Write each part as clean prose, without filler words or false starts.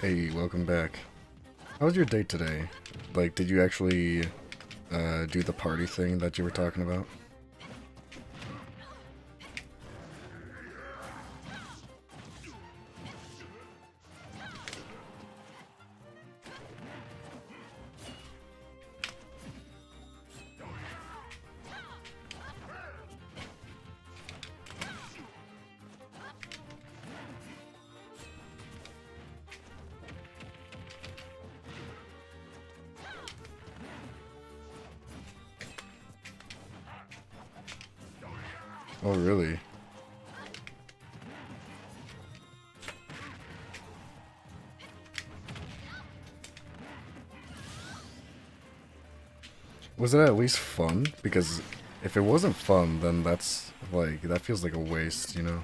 Hey, welcome back. How was your date today? Like, did you actually do the party thing that you were talking about? Oh, really? Was it at least fun? Because if it wasn't fun, then that's like, that feels like a waste, you know?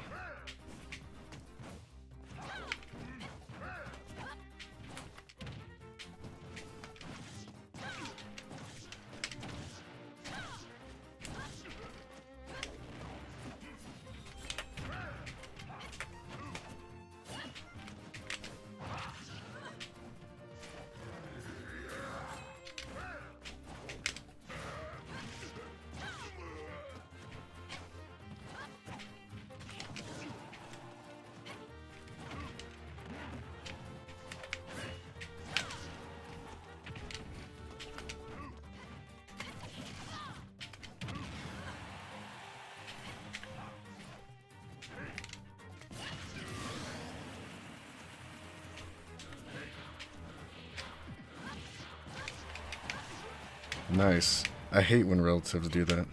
Nice. I hate when relatives do that.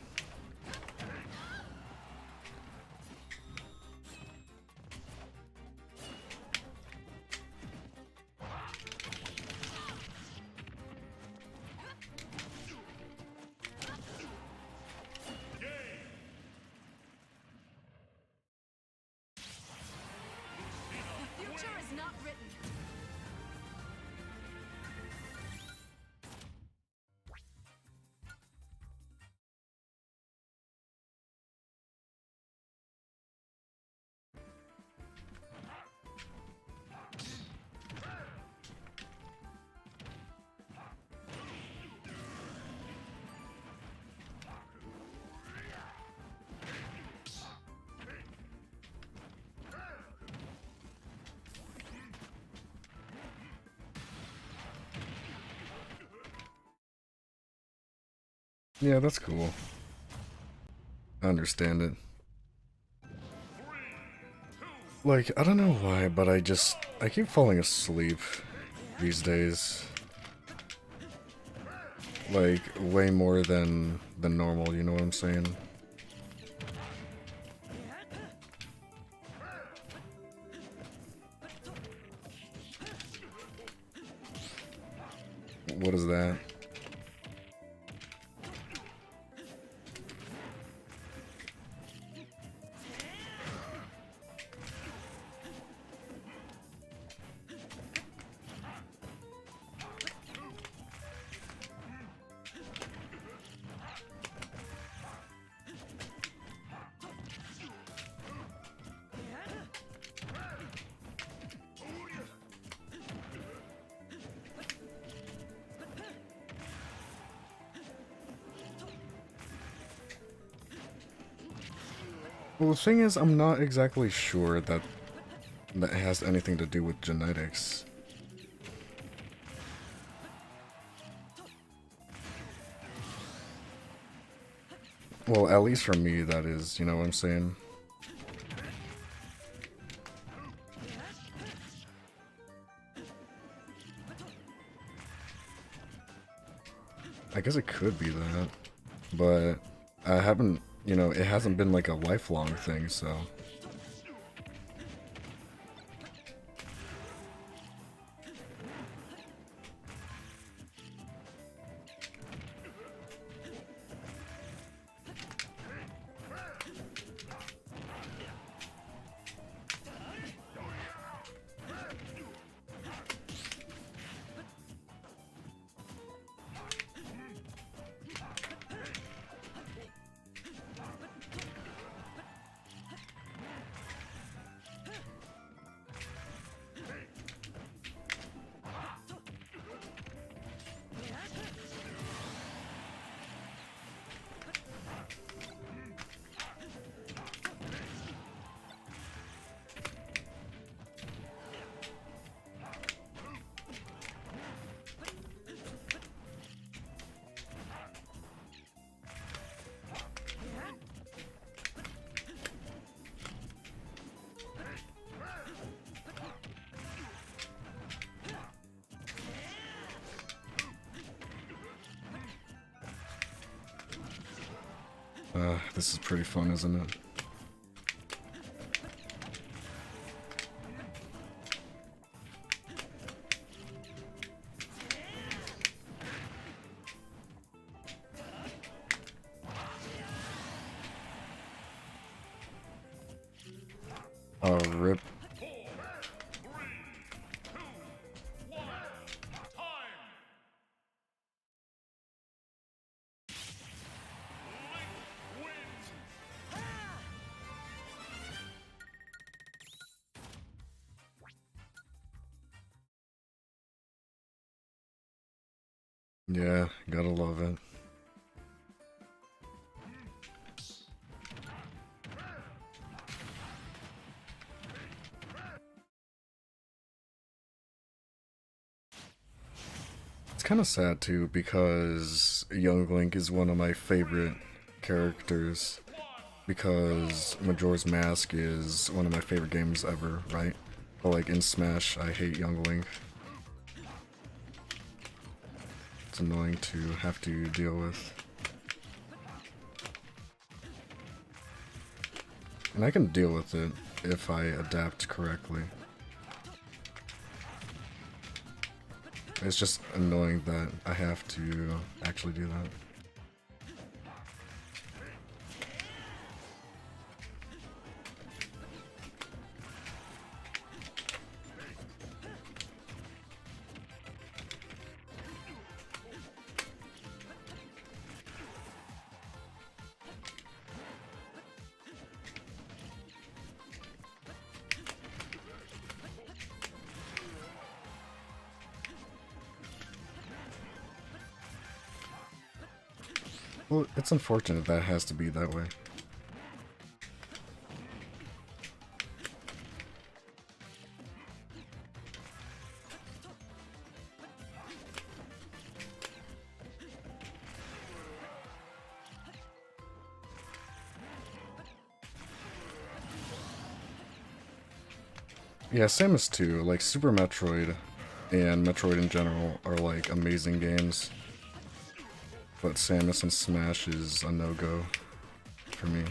The future is not written. Yeah, that's cool. I understand it. Like, I don't know why, but I keep falling asleep these days. Like, way more than normal, you know what I'm saying? What is that? Well, the thing is, I'm not exactly sure that has anything to do with genetics. Well, at least for me, that is, you know what I'm saying? I guess it could be that, but I haven't, you know, it hasn't been like a lifelong thing, so... This is pretty fun, isn't it? Oh, rip. Yeah, gotta love it. It's kind of sad too because Young Link is one of my favorite characters because Majora's Mask is one of my favorite games ever, right? But like in Smash, I hate Young Link. It's annoying to have to deal with. And I can deal with it if I adapt correctly. It's just annoying that I have to actually do that. Well, it's unfortunate that it has to be that way. Yeah, Samus 2, like Super Metroid and Metroid in general are like amazing games. But Samus and Smash is a no-go for me.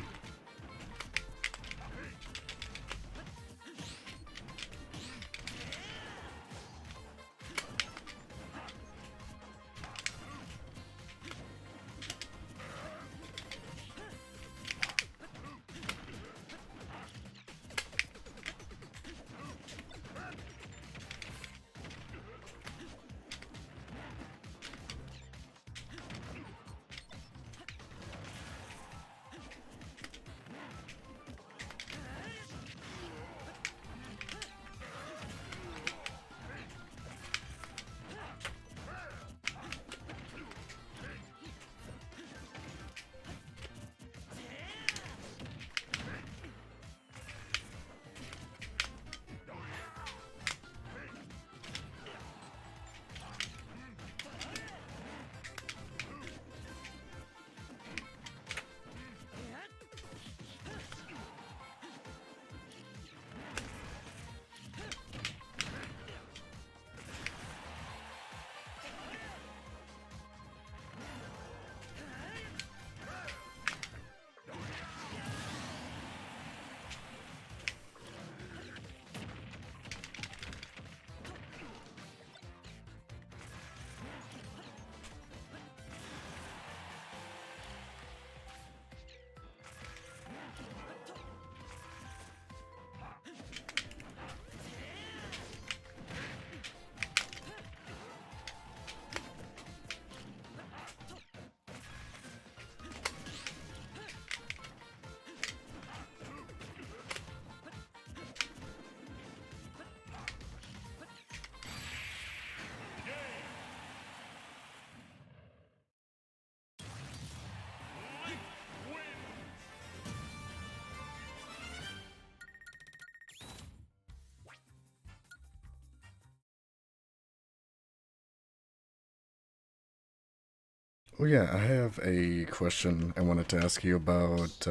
Well, yeah, I have a question I wanted to ask you about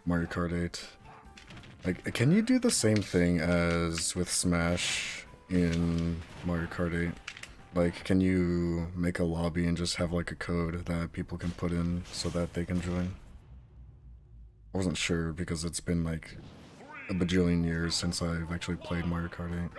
Mario Kart 8. Like, can you do the same thing as with Smash in Mario Kart 8? Like, can you make a lobby and just have like a code that people can put in so that they can join? I wasn't sure because it's been like a bajillion years since I've actually played Mario Kart 8.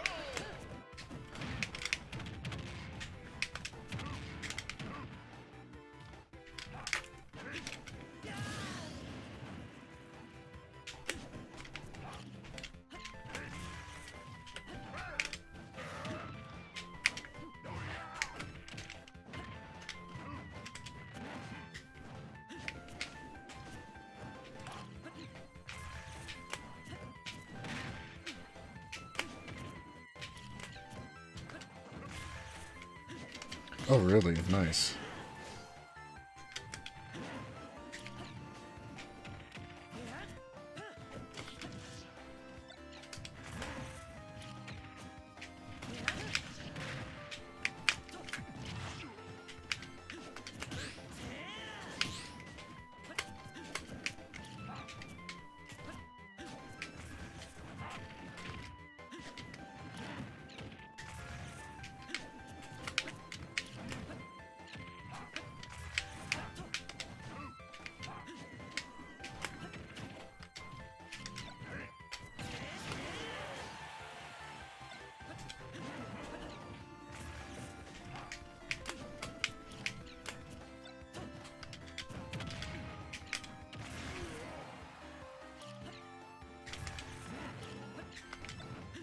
Oh, really? Nice.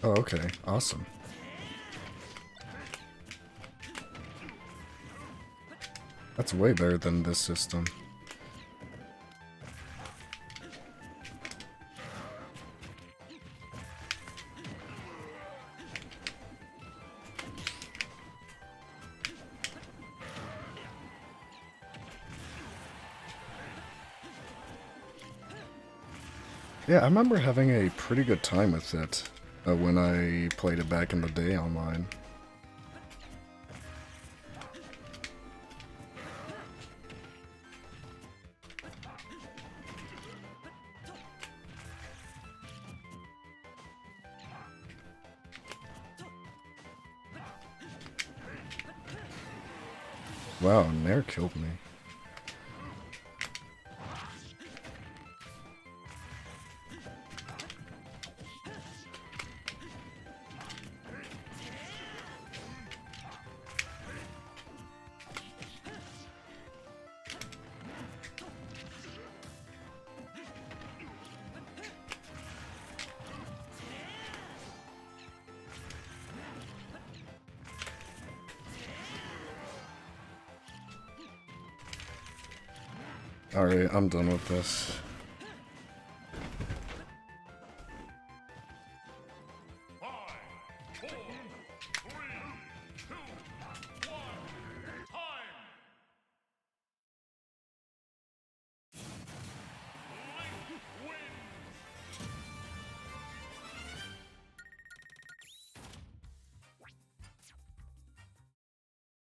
Oh, okay. Awesome. That's way better than this system. Yeah, I remember having a pretty good time with it when I played it back in the day online. Wow, Nair killed me. Alright, I'm done with this.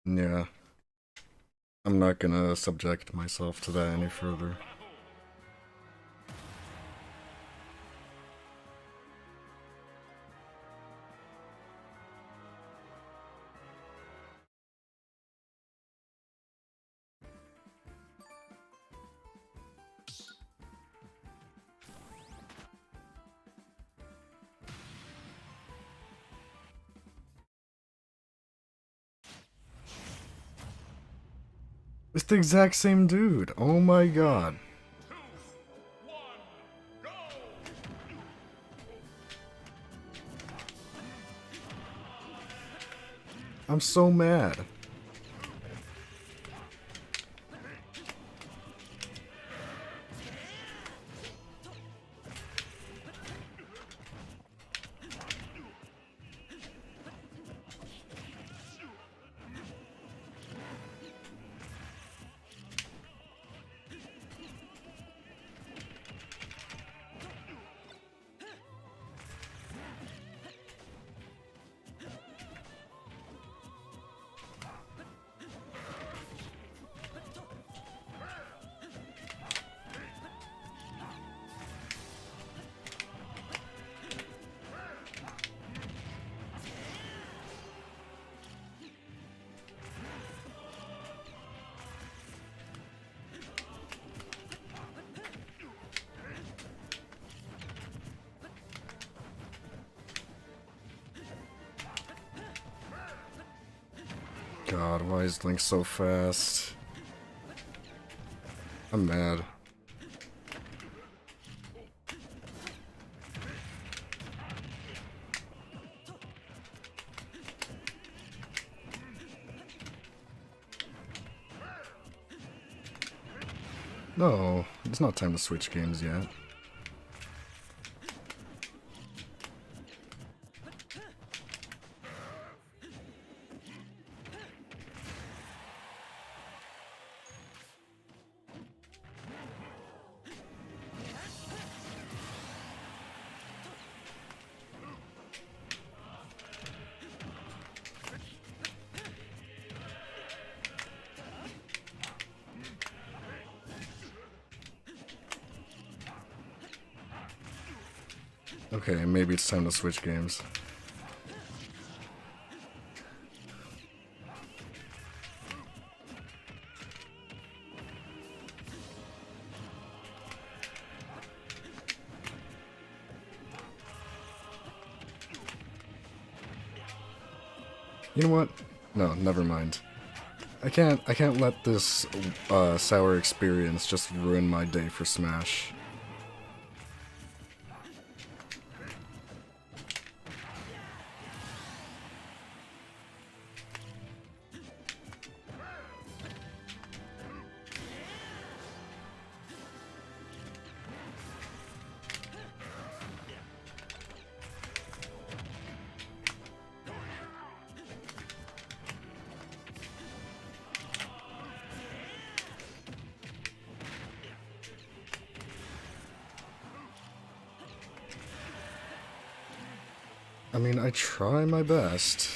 Yeah. I'm not gonna subject myself to that any further. It's the exact same dude. Oh my god. I'm so mad. God, why is Link so fast? I'm mad. No, it's not time to switch games yet. Okay, maybe it's time to switch games. You know what? No, never mind. I can't let this sour experience just ruin my day for Smash. I mean, I try my best.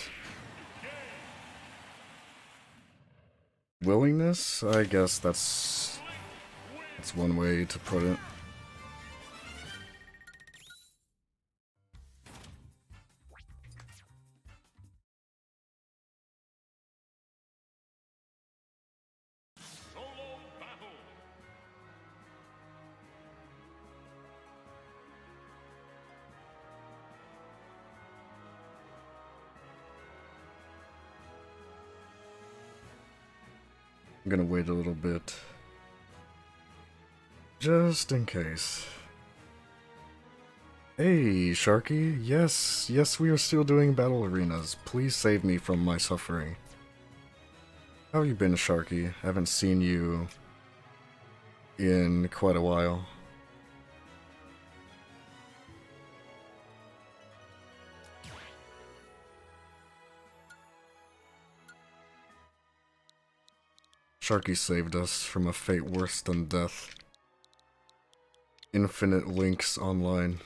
Willingness? I guess that's one way to put it. I'm gonna wait a little bit. Just in case. Hey, Sharky. Yes, we are still doing battle arenas. Please save me from my suffering. How have you been, Sharky? I haven't seen you in quite a while. Sharky saved us from a fate worse than death. Infinite links online.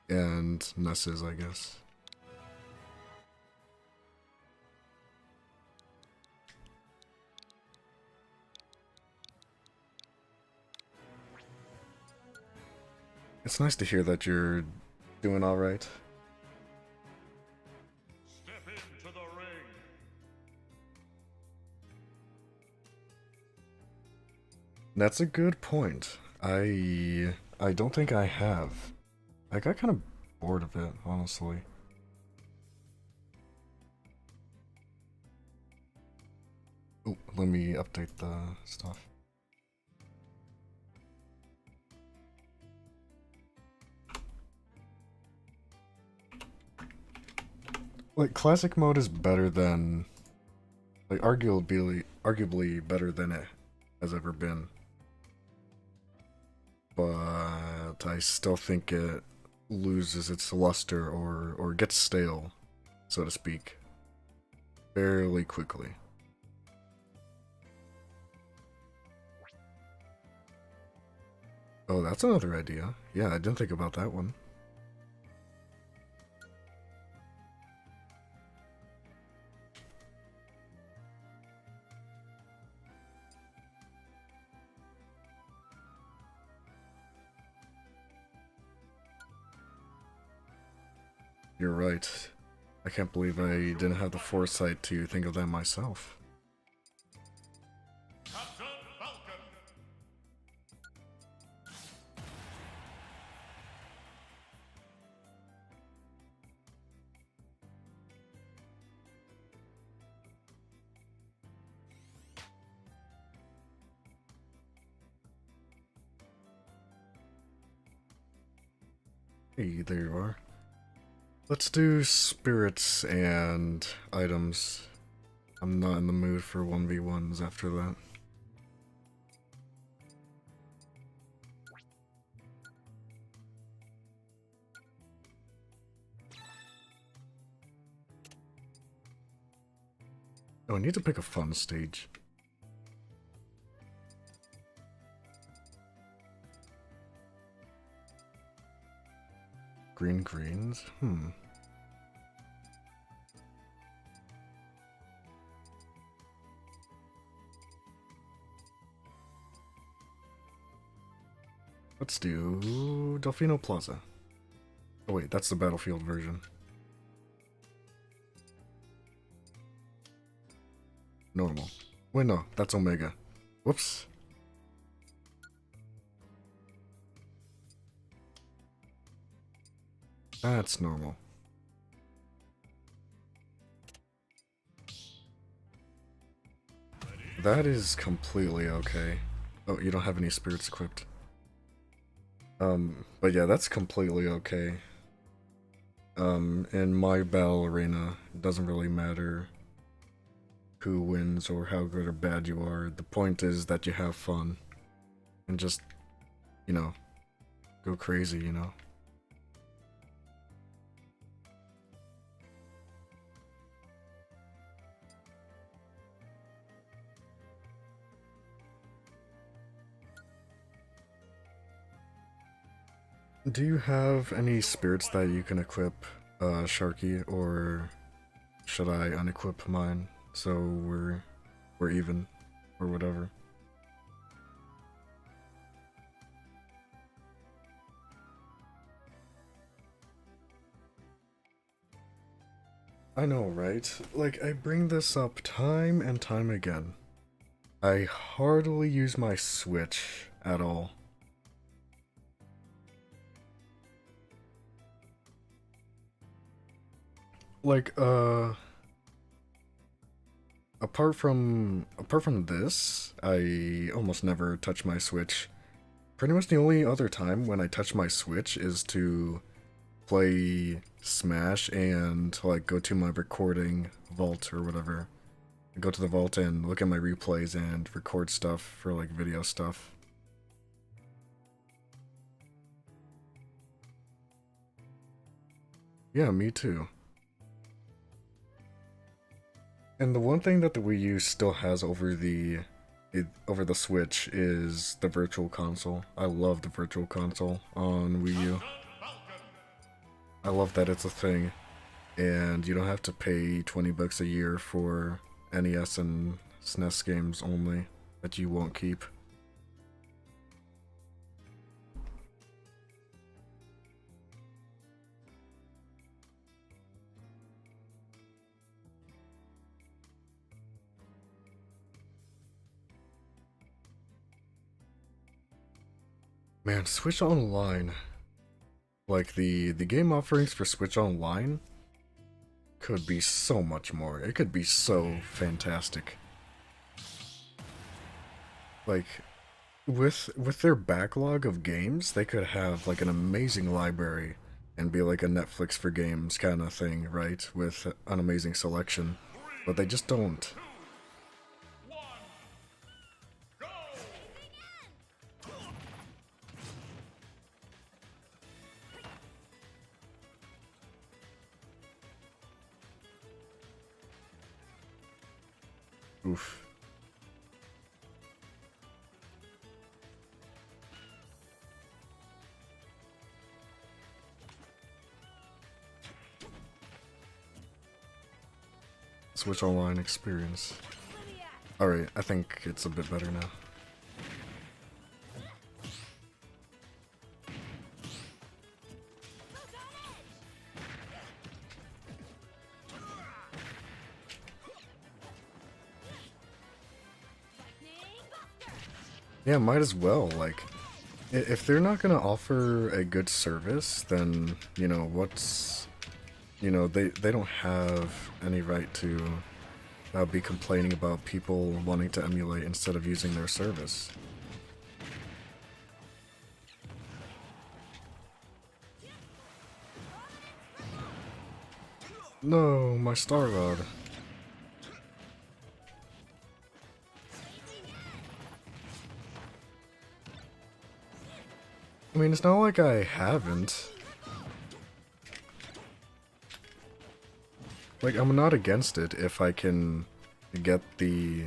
And Nesses, I guess. It's nice to hear that you're doing alright. Step into the ring. That's a good point. I don't think I have. I got kind of bored of it, honestly. Oh, let me update the stuff. Like, classic mode is better than, like, arguably better than it has ever been. But I still think it loses its luster or gets stale, so to speak, fairly quickly. Oh, that's another idea. Yeah, I didn't think about that one. You're right. I can't believe I didn't have the foresight to think of that myself. Captain Falcon. Hey, there you are. Let's do spirits and items. I'm not in the mood for 1v1s after that. Oh, I need to pick a fun stage. Green greens? Let's do Delfino Plaza. Oh wait, that's the Battlefield version. Normal. Wait, no, that's Omega. Whoops. That's normal. That is completely okay. Oh, you don't have any spirits equipped. But yeah, that's completely okay. In my battle arena, it doesn't really matter who wins or how good or bad you are. The point is that you have fun. And just, you know, go crazy, you know? Do you have any spirits that you can equip, Sharky, or should I unequip mine so we're even, or whatever? I know, right? Like, I bring this up time and time again. I hardly use my Switch at all. Like, apart from this, I almost never touch my Switch. Pretty much the only other time when I touch my Switch is to play Smash and like go to my recording vault or whatever. Go to the vault and look at my replays and record stuff for like video stuff. Yeah, me too. And the one thing that the Wii U still has over the Switch is the Virtual Console. I love the Virtual Console on Wii U. I love that it's a thing, and you don't have to pay 20 bucks a year for NES and SNES games only that you won't keep. Man, Switch Online. Like, the game offerings for Switch Online could be so much more. It could be so fantastic. Like, with their backlog of games, they could have, like, an amazing library and be like a Netflix for games kind of thing, right? With an amazing selection. But they just don't. Oof. Switch Online experience. Alright, I think it's a bit better now. Yeah, might as well. Like, if they're not gonna offer a good service, then, you know, they don't have any right to be complaining about people wanting to emulate instead of using their service. No, my Star Rod. I mean, it's not like I haven't. Like, I'm not against it if I can get the,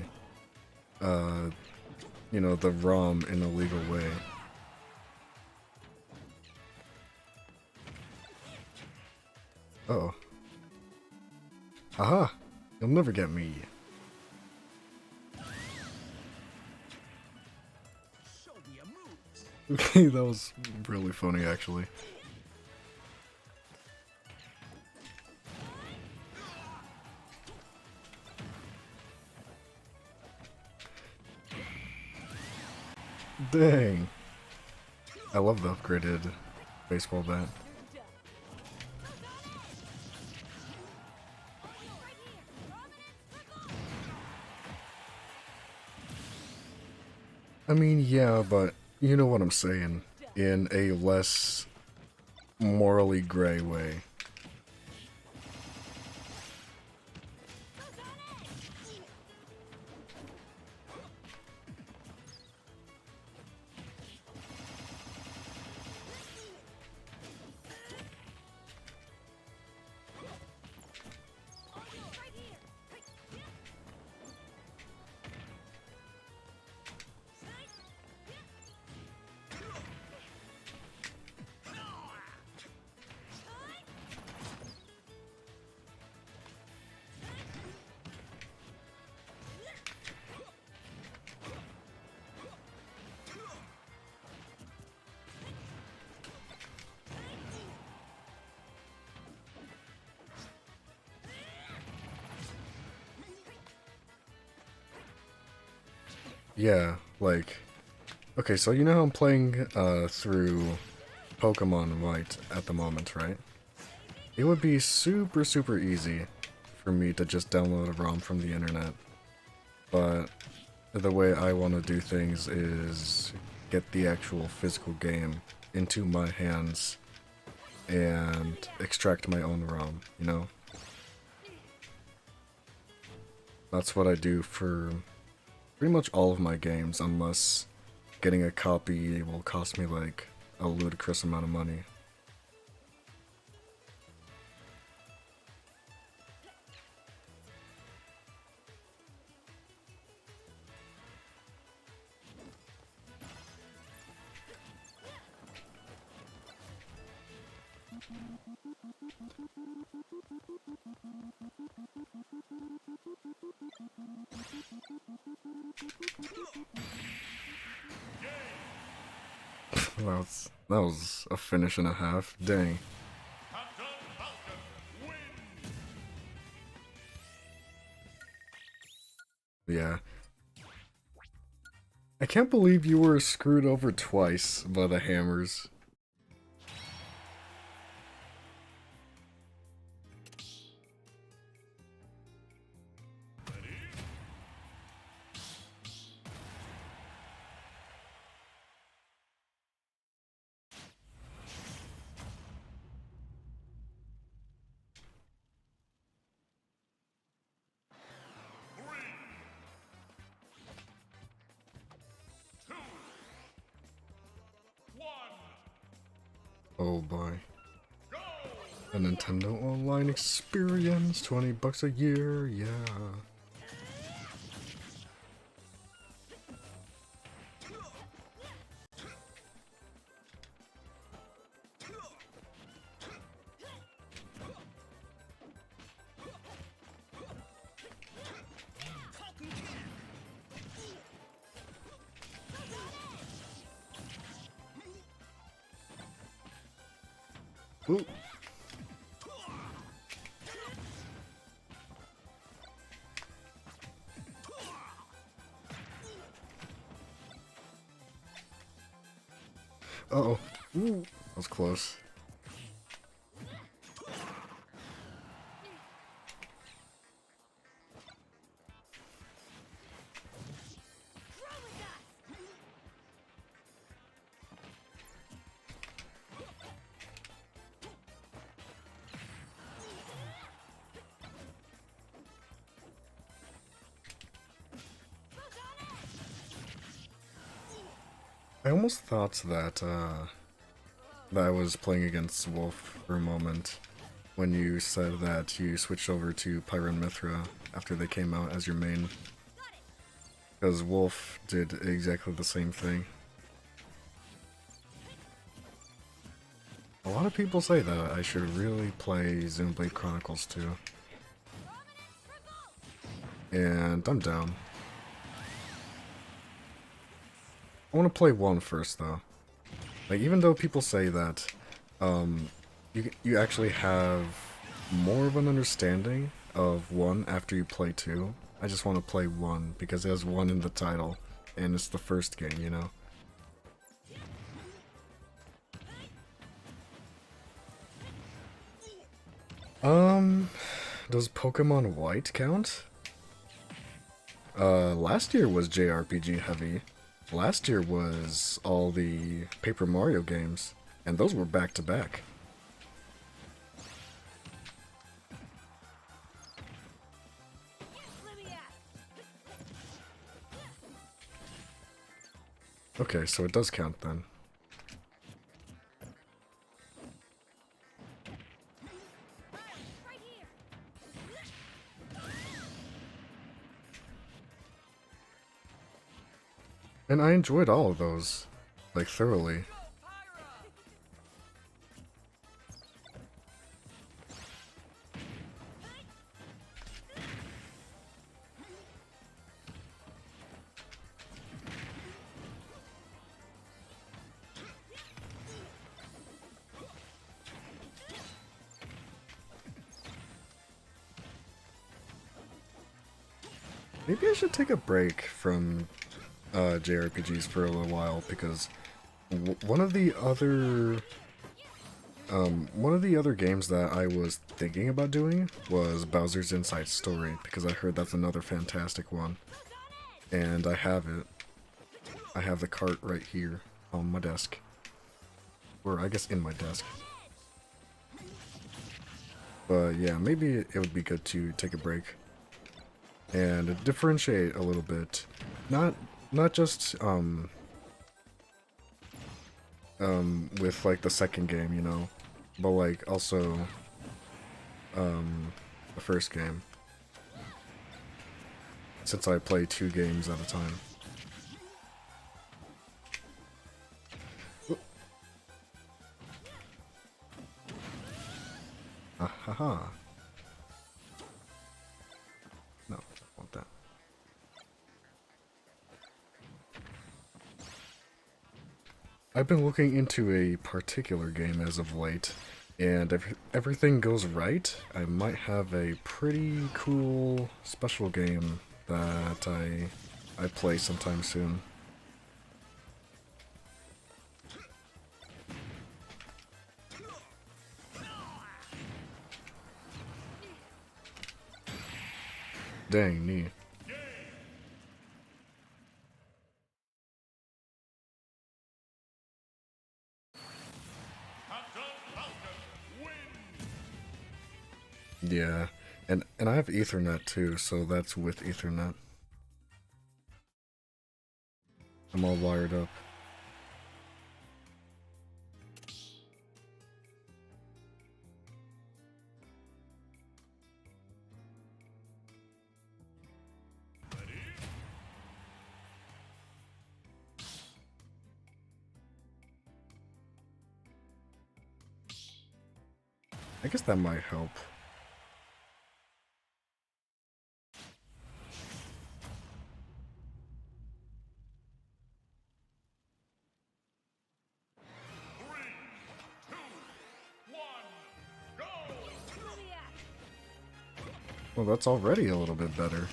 you know, the ROM in a legal way. Uh-oh. Aha! You'll never get me. Okay, that was really funny, actually. Dang! I love the upgraded baseball bat. I mean, yeah, but you know what I'm saying. In a less morally gray way. Yeah, like... Okay, so you know how I'm playing through Pokemon White at the moment, right? It would be super, super easy for me to just download a ROM from the internet. But the way I want to do things is get the actual physical game into my hands and extract my own ROM, you know? That's what I do for pretty much all of my games, unless getting a copy will cost me like a ludicrous amount of money. That was a finish and a half. Dang. Captain Falcon wins. Yeah. I can't believe you were screwed over twice by the hammers. Oh boy. A Nintendo Online experience, $20 a year, yeah. Ooh. Uh-oh. Ooh. That was close. I almost thought that I was playing against Wolf for a moment when you said that you switched over to Pyra and Mithra after they came out as your main. Because Wolf did exactly the same thing. A lot of people say that I should really play Xenoblade Chronicles 2. And I'm down. I want to play 1 first though. Like, even though people say that you actually have more of an understanding of 1 after you play 2, I just want to play 1 because it has 1 in the title and it's the first game, you know? Does Pokemon White count? Last year was JRPG heavy. Last year was all the Paper Mario games, and those were back to back. Okay, so it does count then. And I enjoyed all of those, like, thoroughly. Maybe I should take a break from JRPGs for a little while because one of the other games that I was thinking about doing was Bowser's Inside Story because I heard that's another fantastic one, and I have it. I have the cart right here on my desk, or I guess in my desk. But yeah, maybe it would be good to take a break and differentiate a little bit, not just with like the second game, you know, but like also the first game, since I play 2 games at a time. Ah ha ha. No, I want that. I've been looking into a particular game as of late, and if everything goes right, I might have a pretty cool special game that I play sometime soon. Dang, neat. Yeah, and I have Ethernet too, so that's with Ethernet. I'm all wired up. I guess that might help. Well, that's already a little bit better.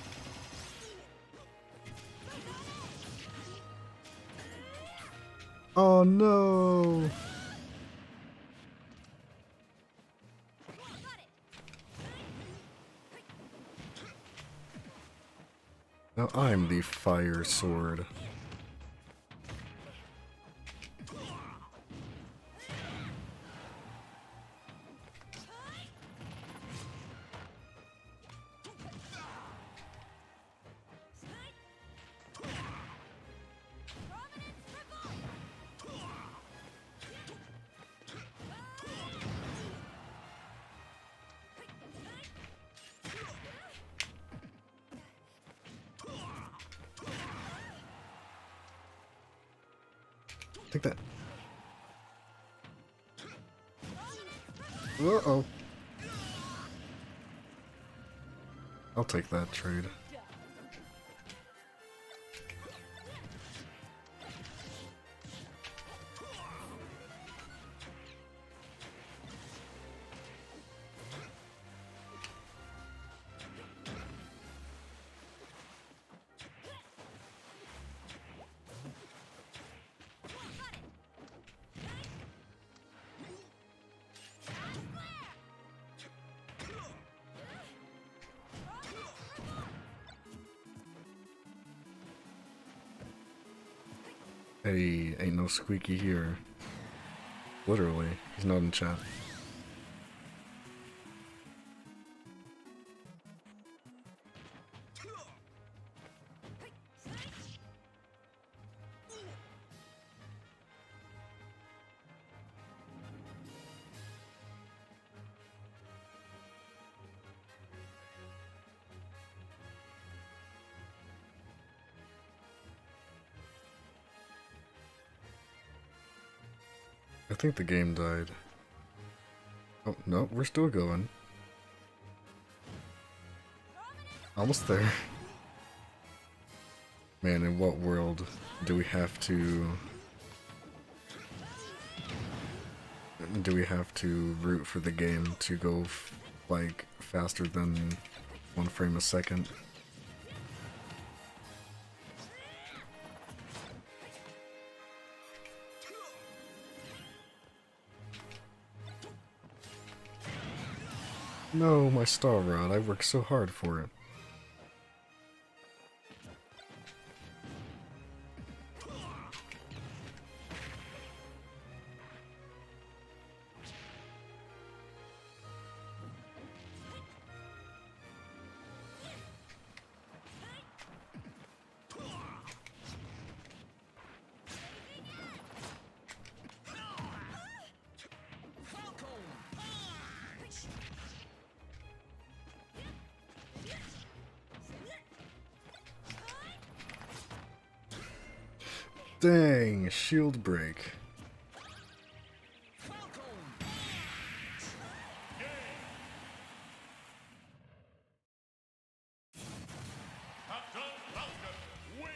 Oh no! Now I'm the fire sword. Take that. Uh-oh. I'll take that trade. Hey, ain't no squeaky here. Literally, he's not in chat. I think the game died. Oh, no, we're still going. Almost there. Man, in what world do we have to... Do we have to root for the game to go, like, faster than 1 frame a second? No, my Star Rod, I worked so hard for it. Dang, shield break. Captain Falcon wins.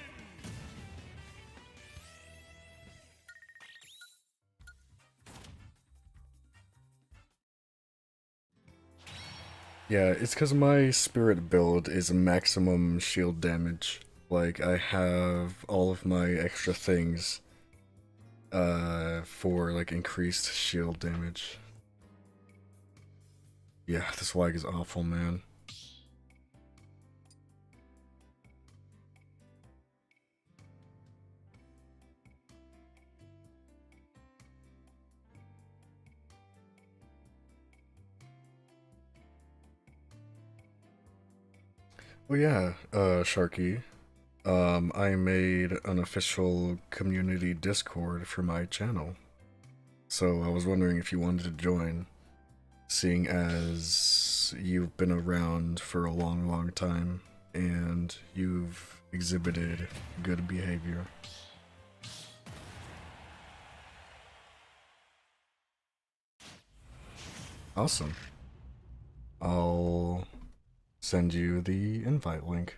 Yeah, it's because my spirit build is maximum shield damage. Like, I have all of my extra things for, like, increased shield damage. Yeah, this lag is awful, man. Well, yeah, Sharky. I made an official community Discord for my channel. So I was wondering if you wanted to join, seeing as you've been around for a long, long time, and you've exhibited good behavior. Awesome. I'll send you the invite link.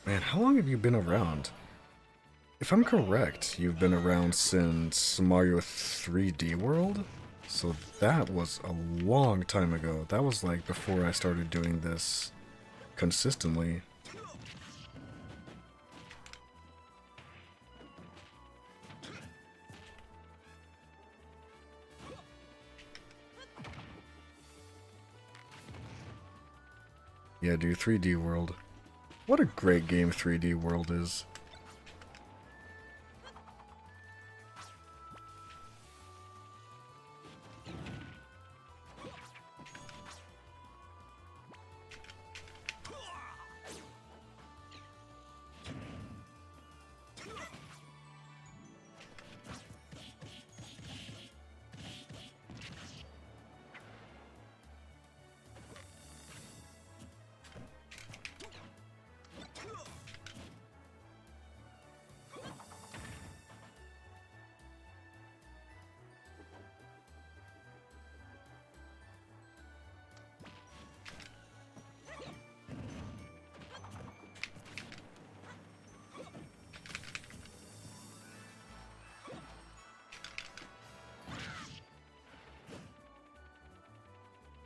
Man, how long have you been around? If I'm correct, you've been around since Mario 3D World? So that was a long time ago. That was like before I started doing this consistently. Yeah, dude, 3D World. What a great game 3D World is.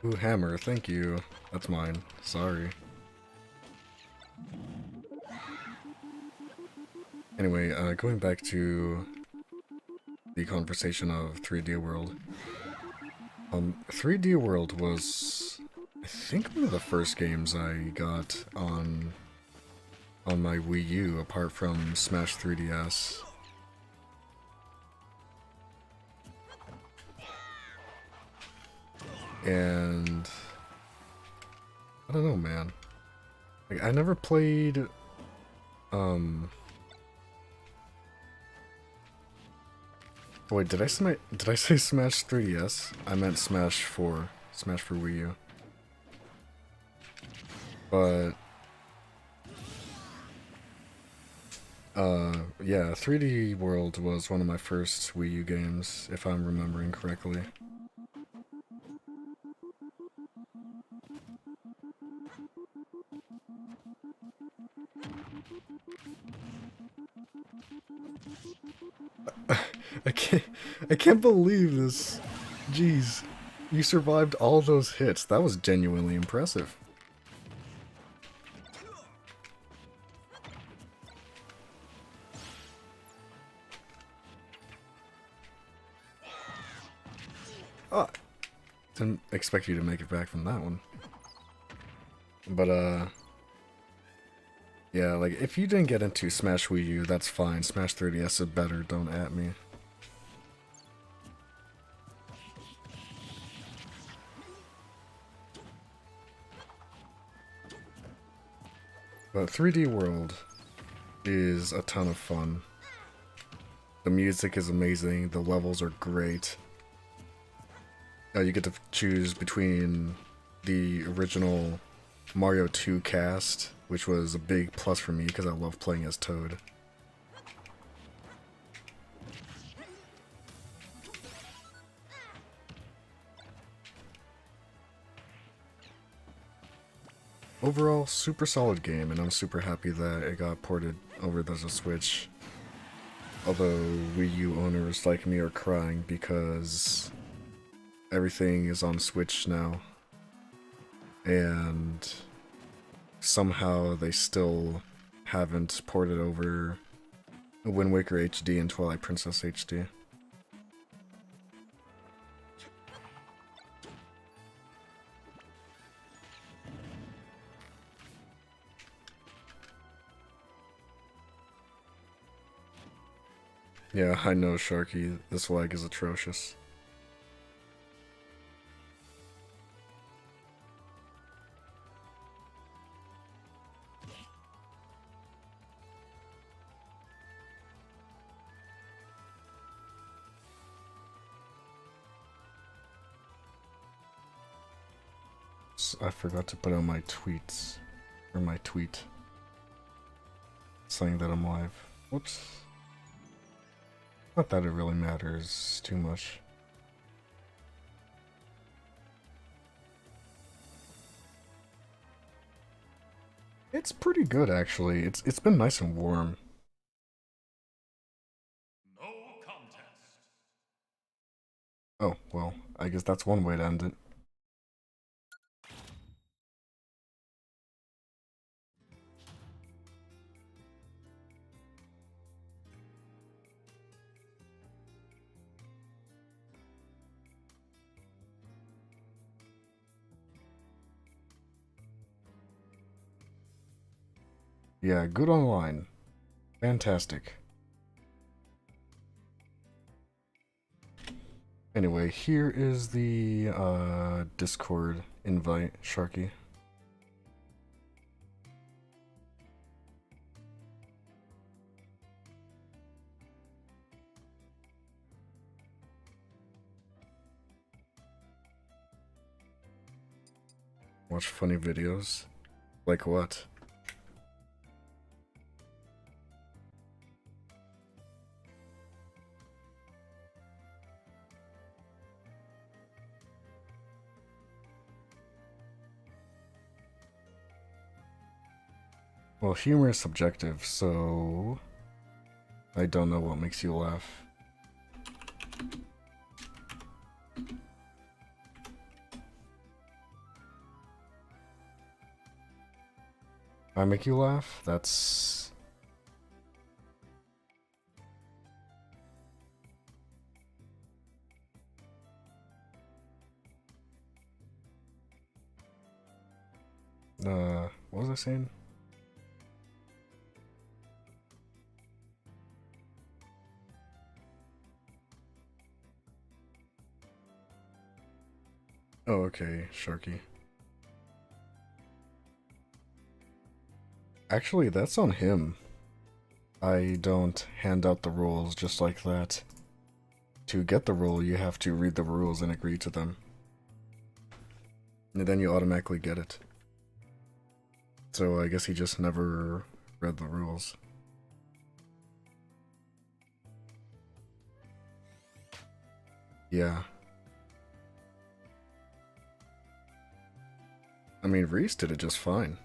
Ooh, hammer, thank you. That's mine. Sorry. Anyway, going back to the conversation of 3D World. 3D World was, I think, one of the first games I got on my Wii U, apart from Smash 3DS. And I don't know, man. Like, I never played wait, did I say Smash 3DS? I meant Smash 4. Smash for Wii U. But yeah, 3D World was one of my first Wii U games, if I'm remembering correctly. I can't I can't believe this. Jeez. You survived all those hits. That was genuinely impressive. Oh, didn't expect you to make it back from that one. But yeah, like if you didn't get into Smash Wii U, that's fine. Smash 3DS is better, don't at me. But 3D World is a ton of fun. The music is amazing, the levels are great. You get to choose between the original Mario 2 cast, which was a big plus for me because I love playing as Toad. Overall, super solid game, and I'm super happy that it got ported over to the Switch. Although Wii U owners like me are crying because everything is on Switch now. And somehow they still haven't ported over Wind Waker HD and Twilight Princess HD. Yeah, I know, Sharky. This lag is atrocious. I forgot to put out my tweets. Or my tweet. Saying that I'm live. Whoops. Not that it really matters too much. It's pretty good, actually. It's been nice and warm. No contest. Oh, well, I guess that's one way to end it. Yeah, good online. Fantastic. Anyway, here is the Discord invite, Sharky. Watch funny videos? Like what? Well, humor is subjective, so I don't know what makes you laugh. I make you laugh? That's... what was I saying? Oh, okay, Sharky. Actually, that's on him. I don't hand out the rules just like that. To get the rule, you have to read the rules and agree to them. And then you automatically get it. So I guess he just never read the rules. Yeah. I mean, Reese did it just fine.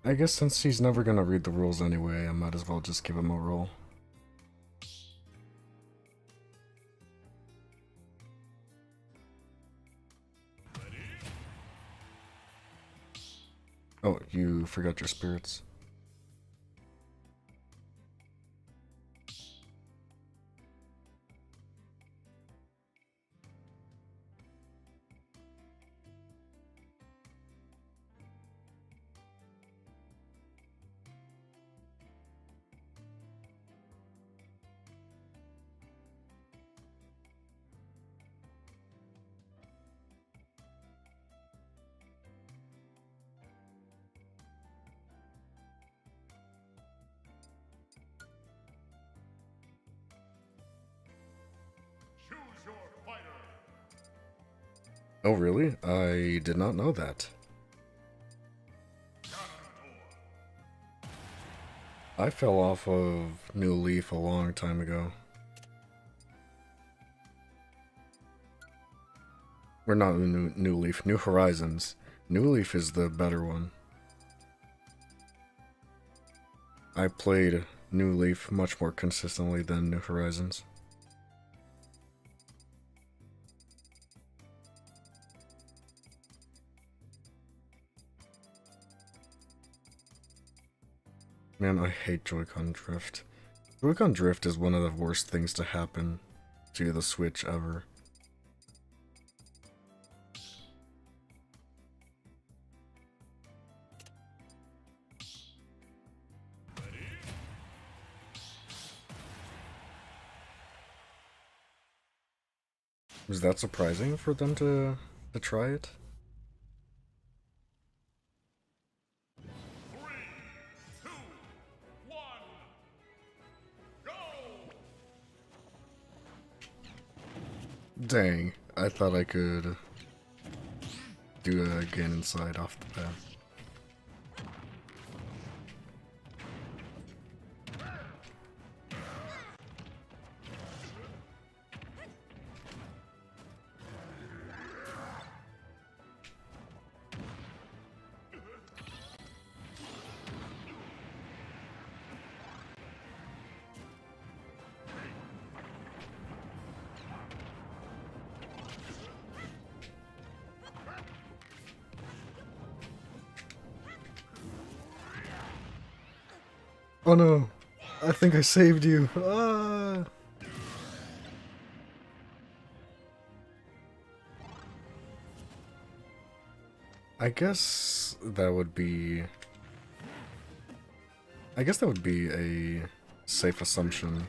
I guess since he's never gonna read the rules anyway, I might as well just give him a roll. Oh, you forgot your spirits. Choose your fighter. Oh, really? I did not know that. I fell off of New Leaf a long time ago. Or not New Leaf, New Horizons. New Leaf is the better one. I played New Leaf much more consistently than New Horizons. Man, I hate Joy-Con drift. Joy-Con drift is one of the worst things to happen to the Switch ever. Was that surprising for them to try it? 3, 2, 1, go! Dang, I thought I could do it again inside off the bat. Oh no! I think I saved you! Ah! I guess that would be... I guess that would be a safe assumption.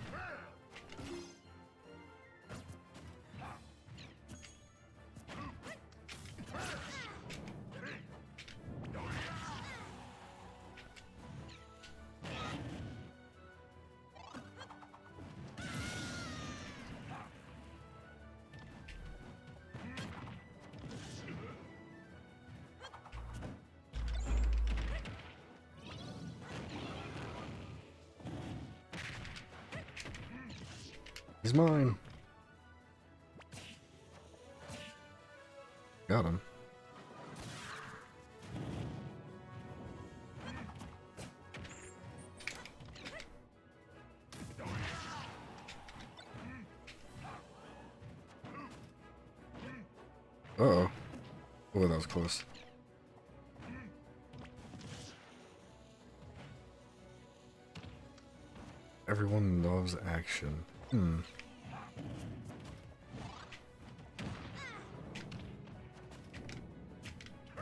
He's mine! Got him. Uh-oh. Oh, that was close. Everyone loves action. I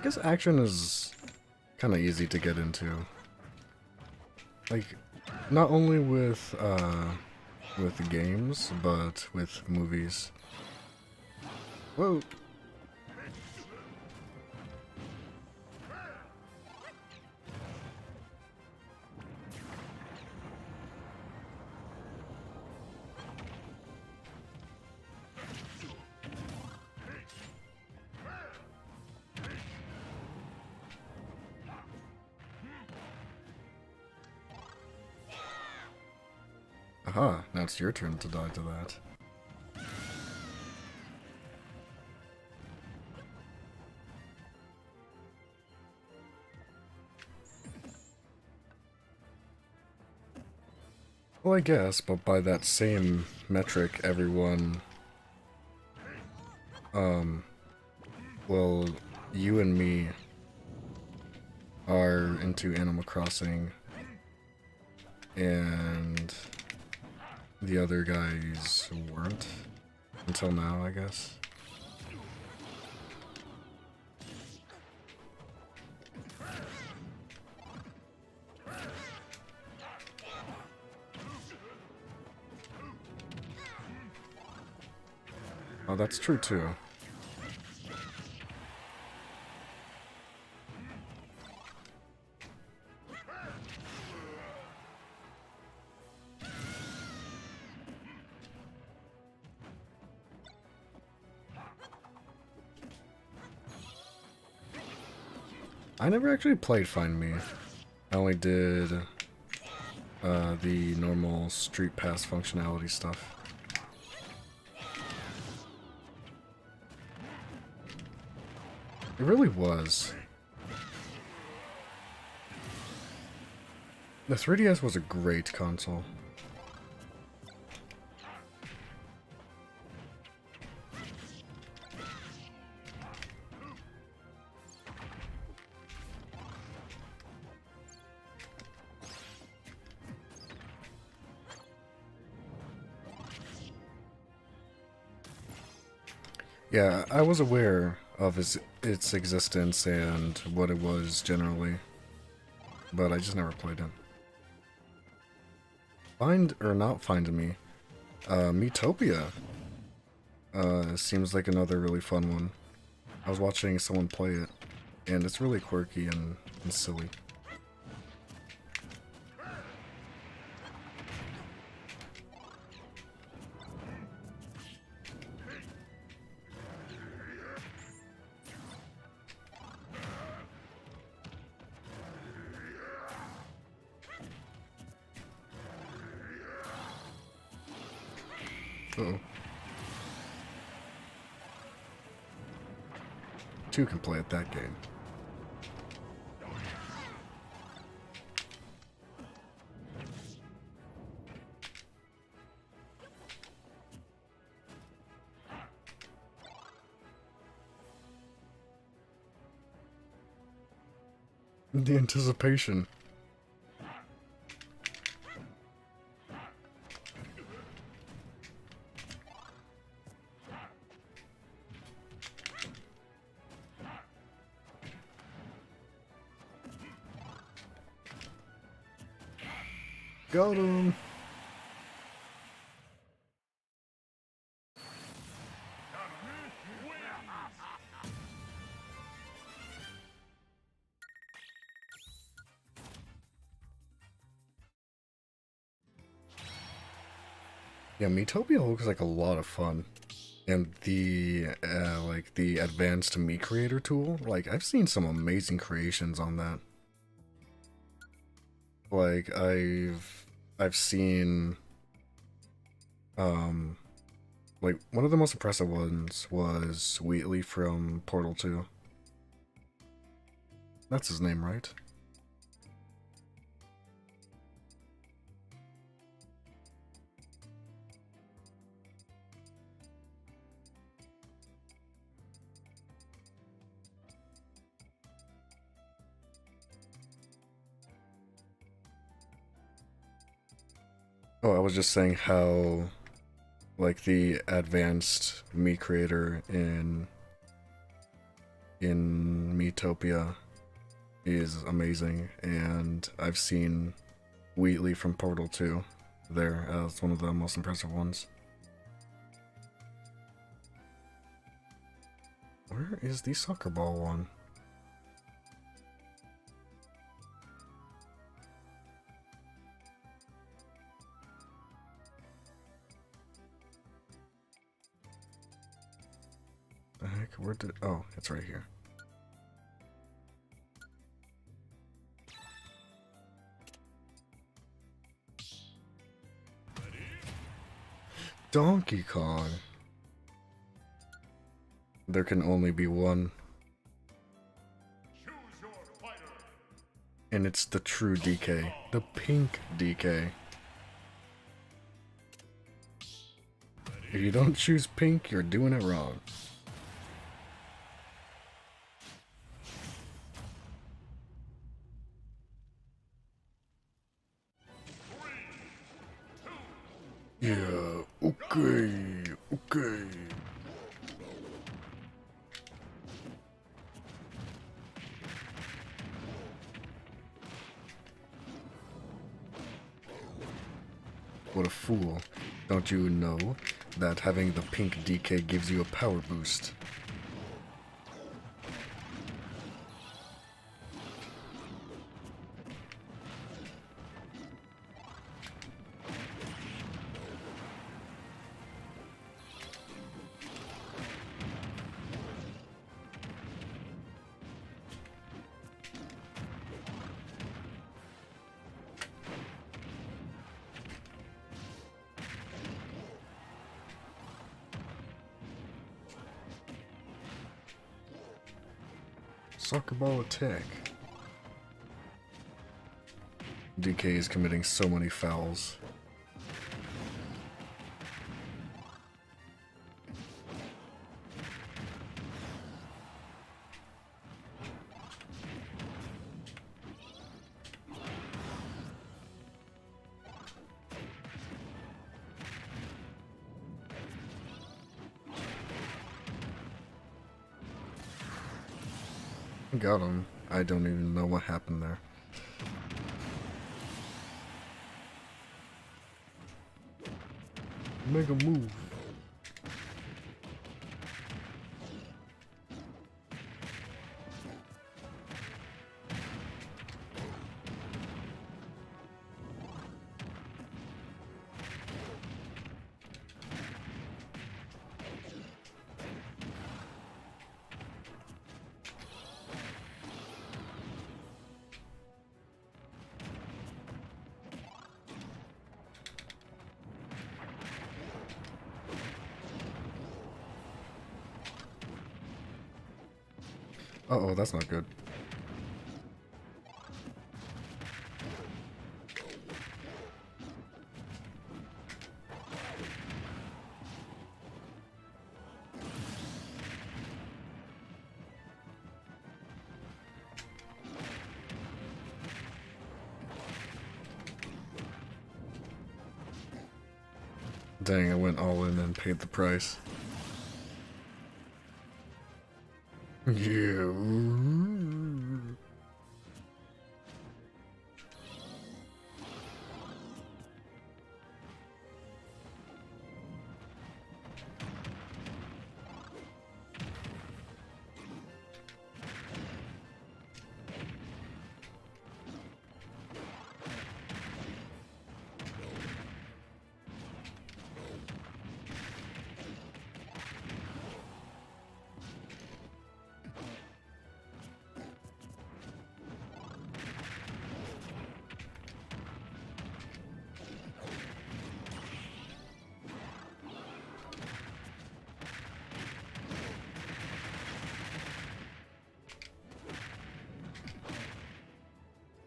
guess action is kind of easy to get into. Like, not only with games, but with movies. Whoa. Aha, now it's your turn to die to that. Well, I guess, but by that same metric, everyone, well, you and me are into Animal Crossing, and the other guys weren't, until now, I guess. Oh, that's true too. I never actually played Find Me. I only did the normal Street Pass functionality stuff. It really was. The 3DS was a great console. Yeah, I was aware of its existence and what it was generally, but I just never played it. Find or not Find Me, Metopia seems like another really fun one. I was watching someone play it, and it's really quirky and silly. Uh-oh. Two can play at that game. The anticipation. Got him! Yeah, Metopia looks like a lot of fun. And the, like, the advanced Mii Creator tool, like, I've seen some amazing creations on that. Like, I've seen, like, one of the most impressive ones was Wheatley from Portal 2. That's his name, right? Oh, I was just saying how, like, the advanced Mii creator in Miitopia is amazing, and I've seen Wheatley from Portal 2 there as one of the most impressive ones. Where is the soccer ball one? The heck? Where did... Oh, it's right here. Donkey Kong! There can only be one. Choose your fighter. And it's the true DK. The pink DK. If you don't choose pink, you're doing it wrong. Yeah, okay, okay. What a fool. Don't you know that having the pink DK gives you a power boost? Soccer ball attack. DK is committing so many fouls. Got him. I don't even know what happened there. Mega move. Uh-oh, that's not good. Dang, I went all in and paid the price. Yeah.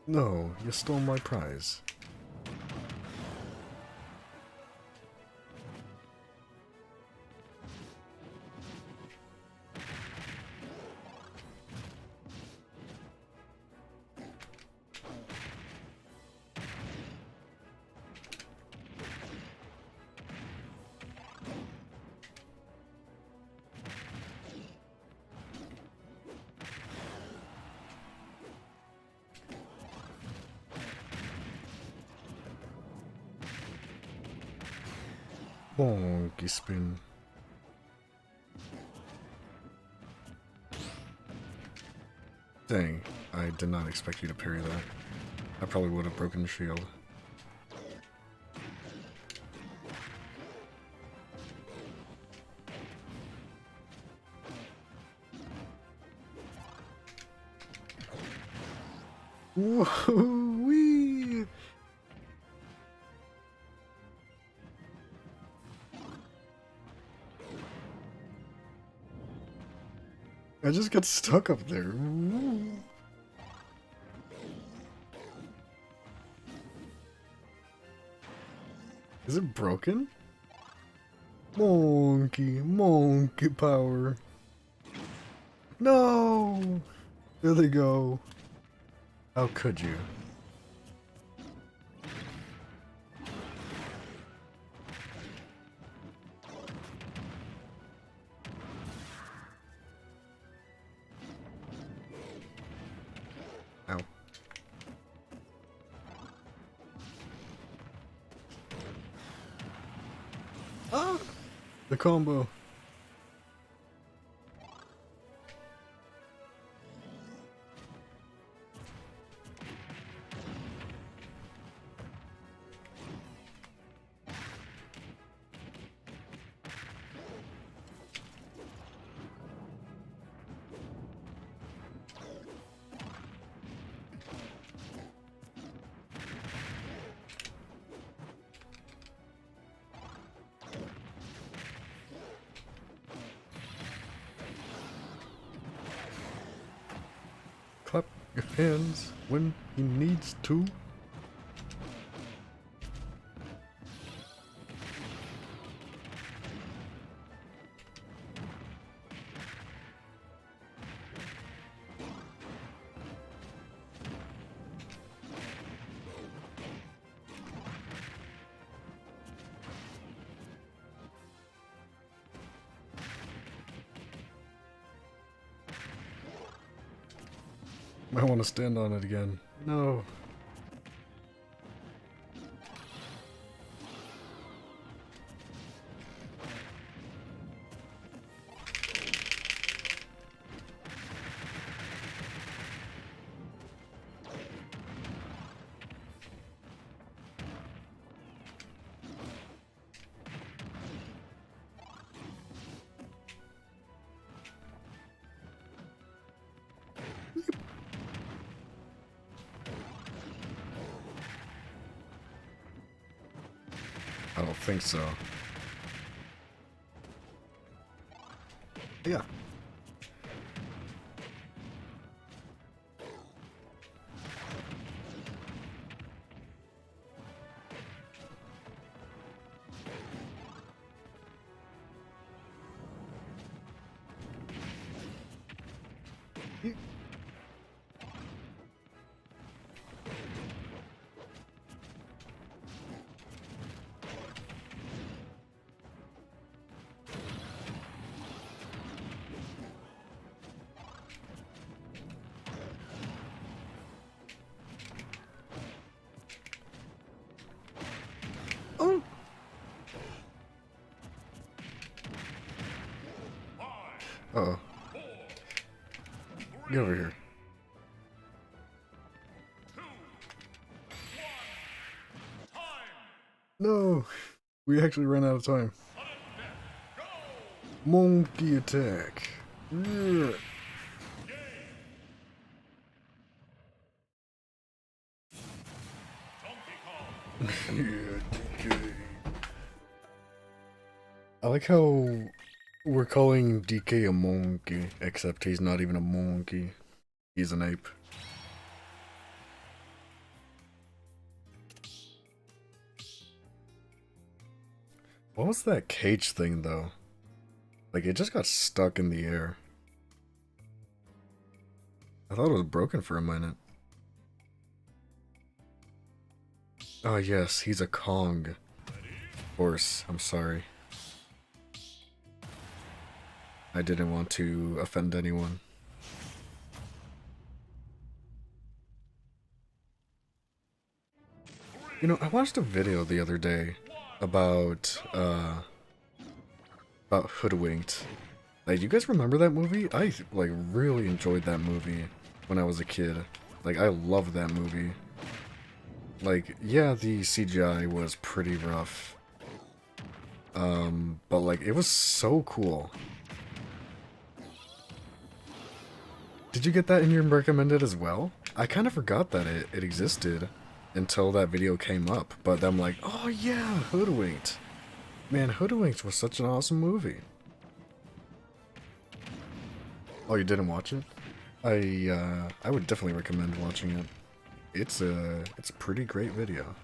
No, you stole my prize. Monkey spin. Dang, I did not expect you to parry that. I probably would have broken the shield. Woo-wee! I just got stuck up there. Is it broken? Monkey power. No! There they go. How could you? Ow. Ah! The combo. Clap your hands when he needs to. I want to stand on it again. No. I don't think so. Yeah. Oh. Uh-oh. Get over here. 2, 1, time! No! We actually ran out of time. Sudden death, go! Monkey attack. Yeah. Donkey Kong! Yeah, DK. I like how we're calling DK a monkey, except he's not even a monkey. He's an ape. What was that cage thing, though? Like, it just got stuck in the air. I thought it was broken for a minute. Oh, yes, he's a Kong. Horse, I'm sorry. I didn't want to offend anyone. You know, I watched a video the other day about Hoodwinked. Like, you guys remember that movie? I like really enjoyed that movie when I was a kid. Like, I loved that movie. Like, yeah, the CGI was pretty rough. But like, it was so cool. Did you get that in your recommended as well? I kind of forgot that it existed until that video came up. But I'm like, oh yeah, Hoodwinked. Man, Hoodwinked was such an awesome movie. Oh, you didn't watch it? I would definitely recommend watching it. It's a pretty great video.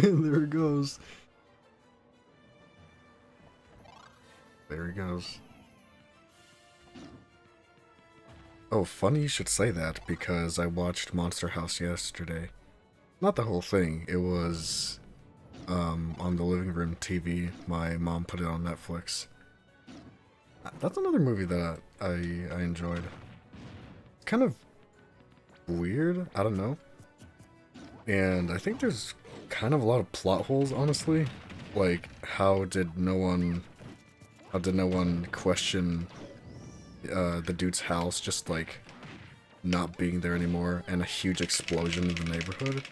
There it goes. There he goes. Oh, funny you should say that, because I watched Monster House yesterday. Not the whole thing, it was on the living room TV. My mom put it on Netflix. That's another movie that I enjoyed. Kind of weird, I don't know. And I think there's kind of a lot of plot holes, honestly. Like, how did no one question the dude's house just like not being there anymore, and a huge explosion in the neighborhood?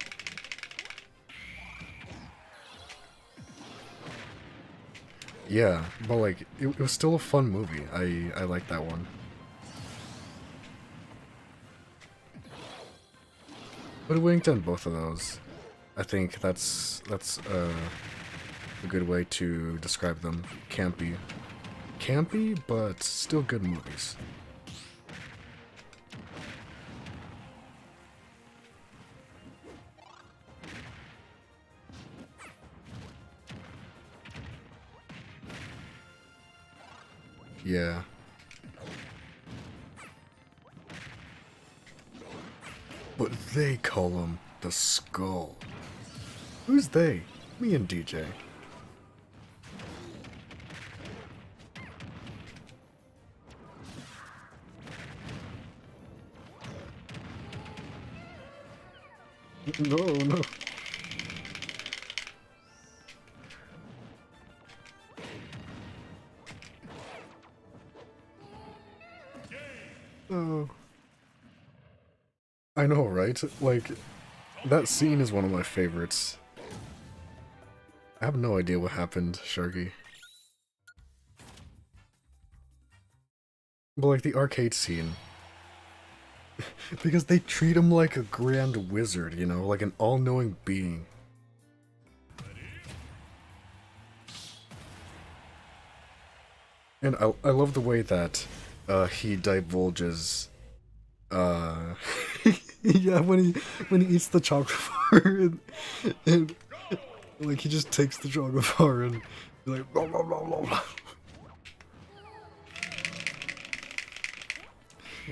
Yeah, but like it was still a fun movie. I like that one. Hoodwinked on both of those. I think that's a good way to describe them. Campy. Campy, but still good movies. Yeah. But they call him the Skull. Who's they? Me and DJ. No, no. Oh. I know, right? Like, that scene is one of my favorites. I have no idea what happened, Sharky. But like the arcade scene. Because they treat him like a grand wizard, you know, like an all-knowing being. And I love the way that he divulges yeah, when he eats the chocolate bar, and like he just takes the chocolate bar and like blah, blah, blah, blah, blah.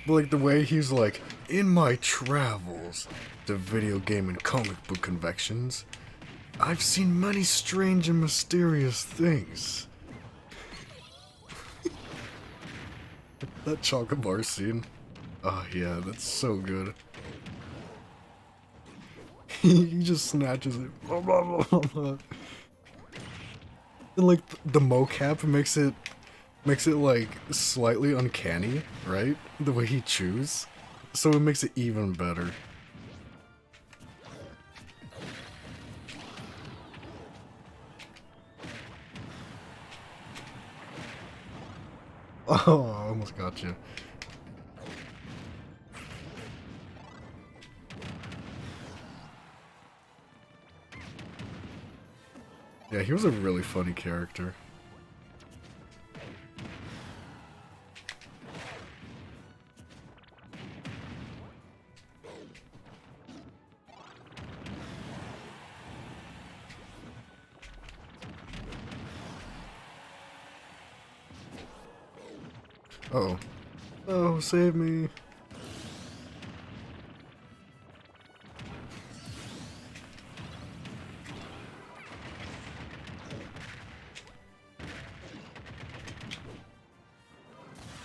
But like the way he's like, in my travels to video game and comic book conventions, I've seen many strange and mysterious things. That chocolate bar scene. Oh yeah, that's so good. He just snatches it. Blah, blah, blah, blah, blah. And like the mocap makes it like slightly uncanny, right? The way he chews. So it makes it even better. Oh, I almost got you. Yeah, he was a really funny character. Uh-oh. Oh, save me.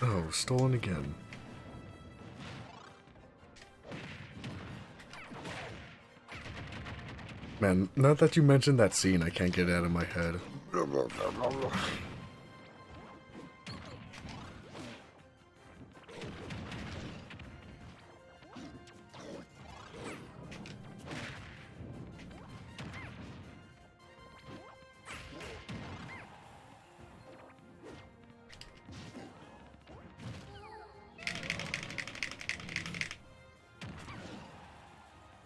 Oh, stolen again. Man, now that you mentioned that scene, I can't get it out of my head.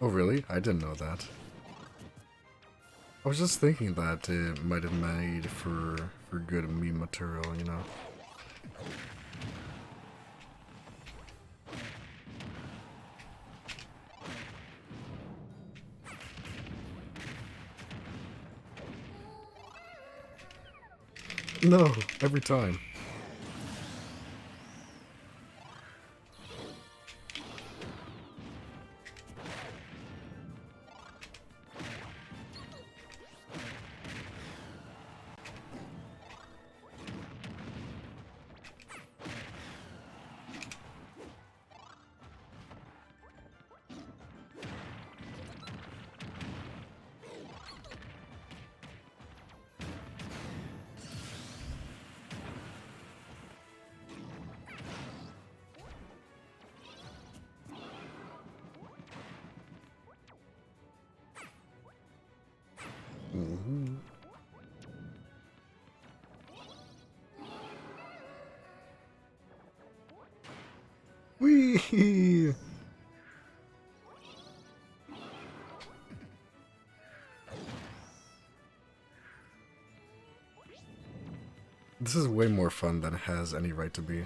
Oh, really? I didn't know that. I was just thinking that it might have made for good meme material, you know? No, every time. Mm-hmm. Whee! This is way more fun than it has any right to be.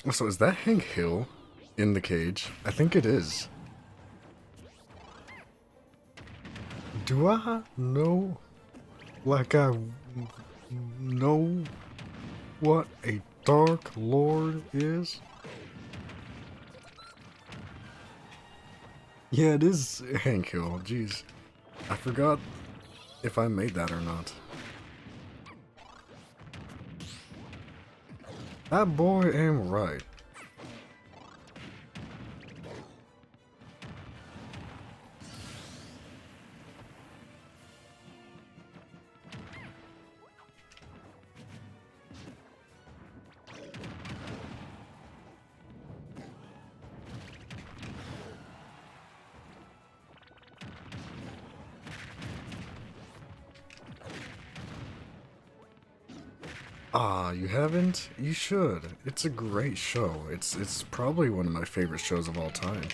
So is that Hank Hill in the cage? I think it is. Do I know, like I know what a Dark Lord is? Yeah, it is Hank Hill. Jeez. I forgot if I made that or not. That boy am right. Ah, you haven't? You should. It's a great show. It's probably one of my favorite shows of all time.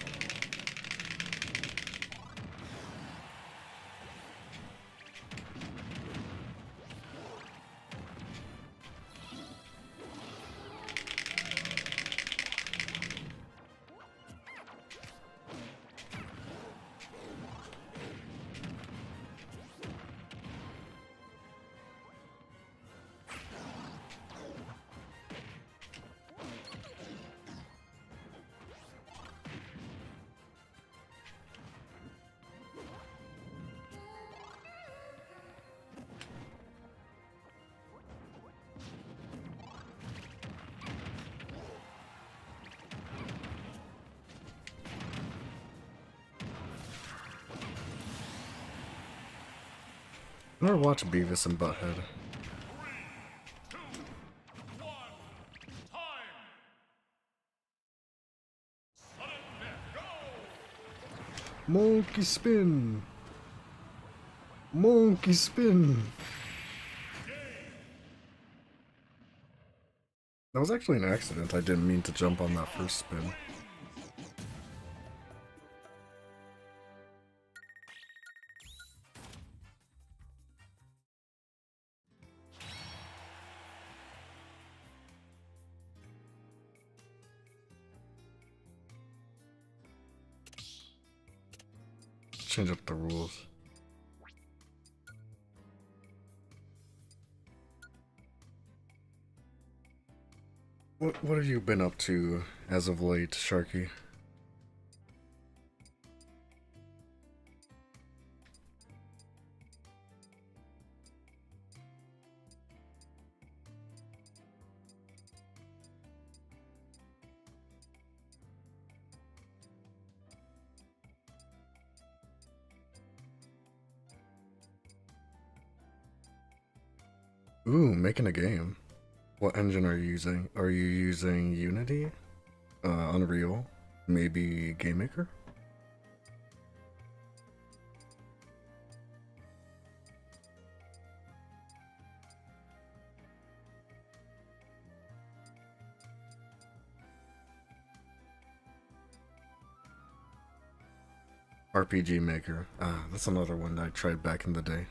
I never watched Beavis and Butthead. 2, 1, time! Sudden death, go! Monkey spin! Monkey spin! That was actually an accident. I didn't mean to jump on that first spin. Change up the rules. What have you been up to as of late, Sharky? Ooh, making a game. What engine are you using? Are you using Unity? Unreal? Maybe Game Maker? RPG Maker. Ah, that's another one that I tried back in the day.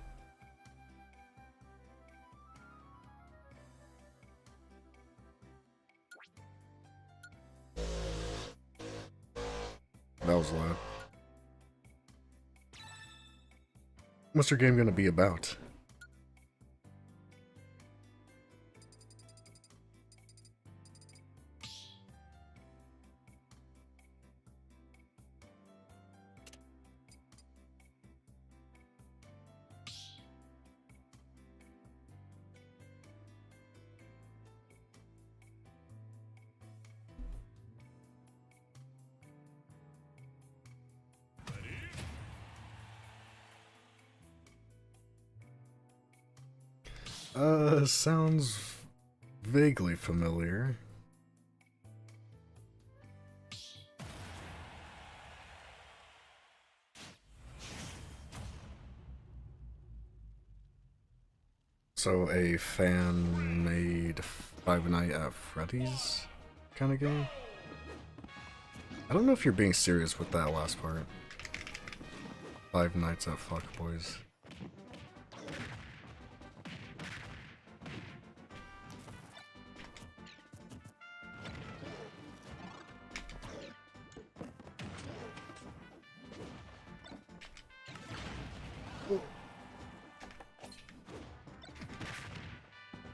That was loud. What's your game gonna be about? Sounds vaguely familiar. So a fan-made Five Nights at Freddy's kind of game? I don't know if you're being serious with that last part. Five Nights at Fuckboys.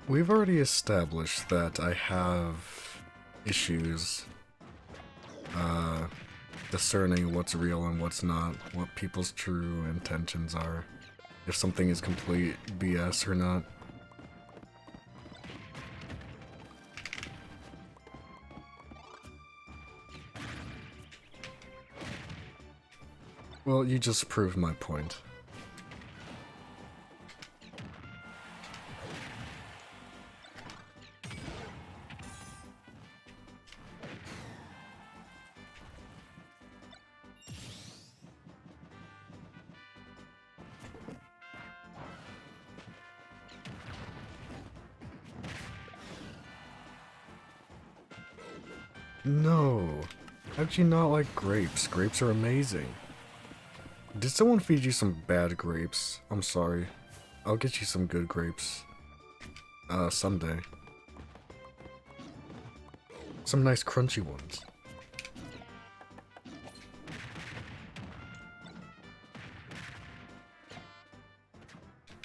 We've already established that I have issues discerning what's real and what's not, what people's true intentions are, if something is complete BS or not. Well, you just proved my point. No. How'd you not like grapes? Grapes are amazing. Did someone feed you some bad grapes? I'm sorry. I'll get you some good grapes. Someday. Some nice crunchy ones.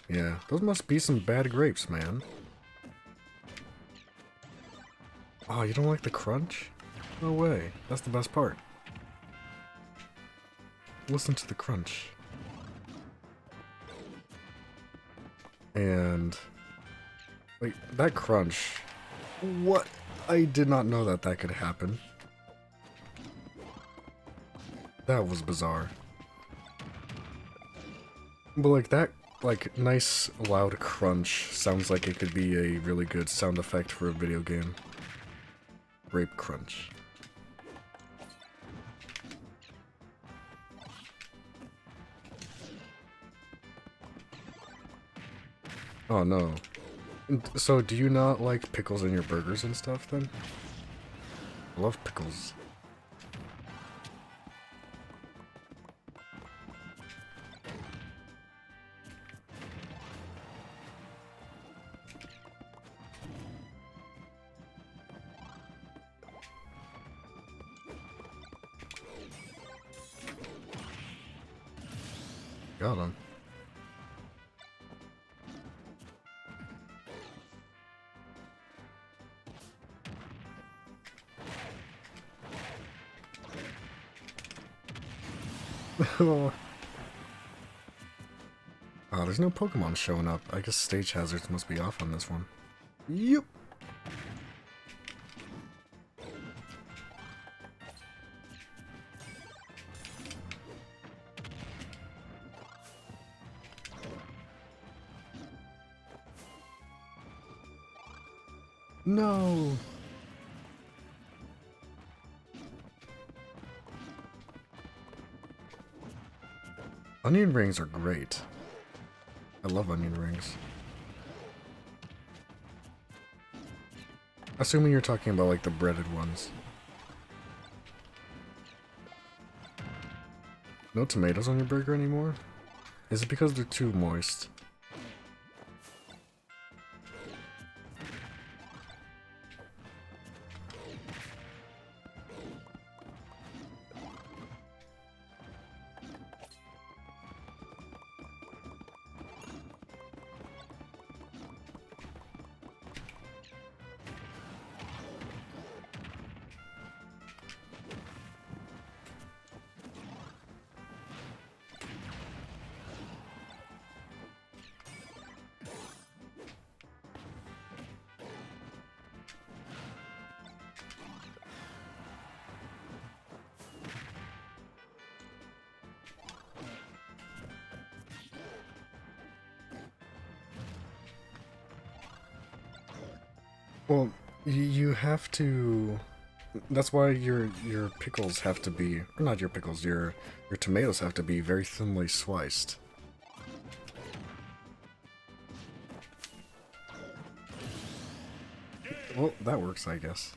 Yeah, those must be some bad grapes, man. Oh, you don't like the crunch? No way. That's the best part. Listen to the crunch. And... wait, that crunch... what? I did not know that that could happen. That was bizarre. But like that, like, nice loud crunch sounds like it could be a really good sound effect for a video game. Grape crunch. Oh no. So do you not like pickles in your burgers and stuff then? I love pickles. Got him. Oh, there's no Pokemon showing up. I guess stage hazards must be off on this one. Yep. No. Onion rings are great. I love onion rings. Assuming you're talking about like the breaded ones. No tomatoes on your burger anymore? Is it because they're too moist? Well, you have to. That's why your pickles have to be, or not your pickles, your tomatoes have to be very thinly sliced. Well, that works, I guess.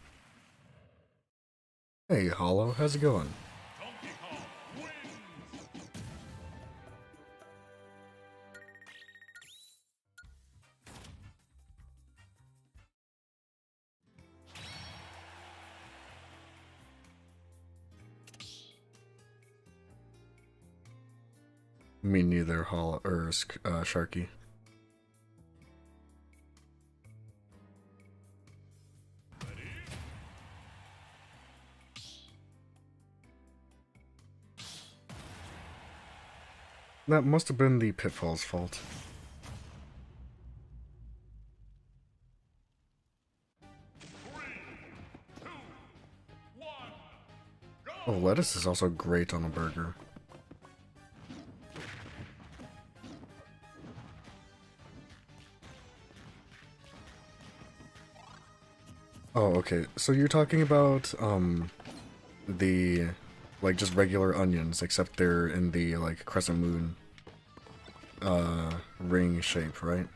Hey, Hollow, how's it going? Donkey Kong wins. Me neither, Hollow or Sharky. That must have been the Pitfall's fault. Oh, lettuce is also great on a burger. Oh, okay. So you're talking about, the, like, just regular onions, except they're in the, like, crescent moon, ring shape, right?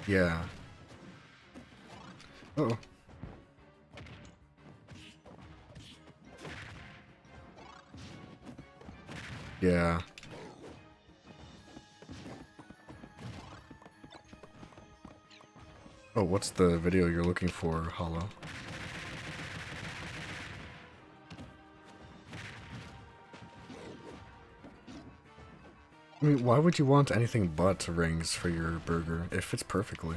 Yeah. Uh oh. Yeah. Oh, what's the video you're looking for, Hollow? I mean, why would you want anything but rings for your burger? It fits perfectly.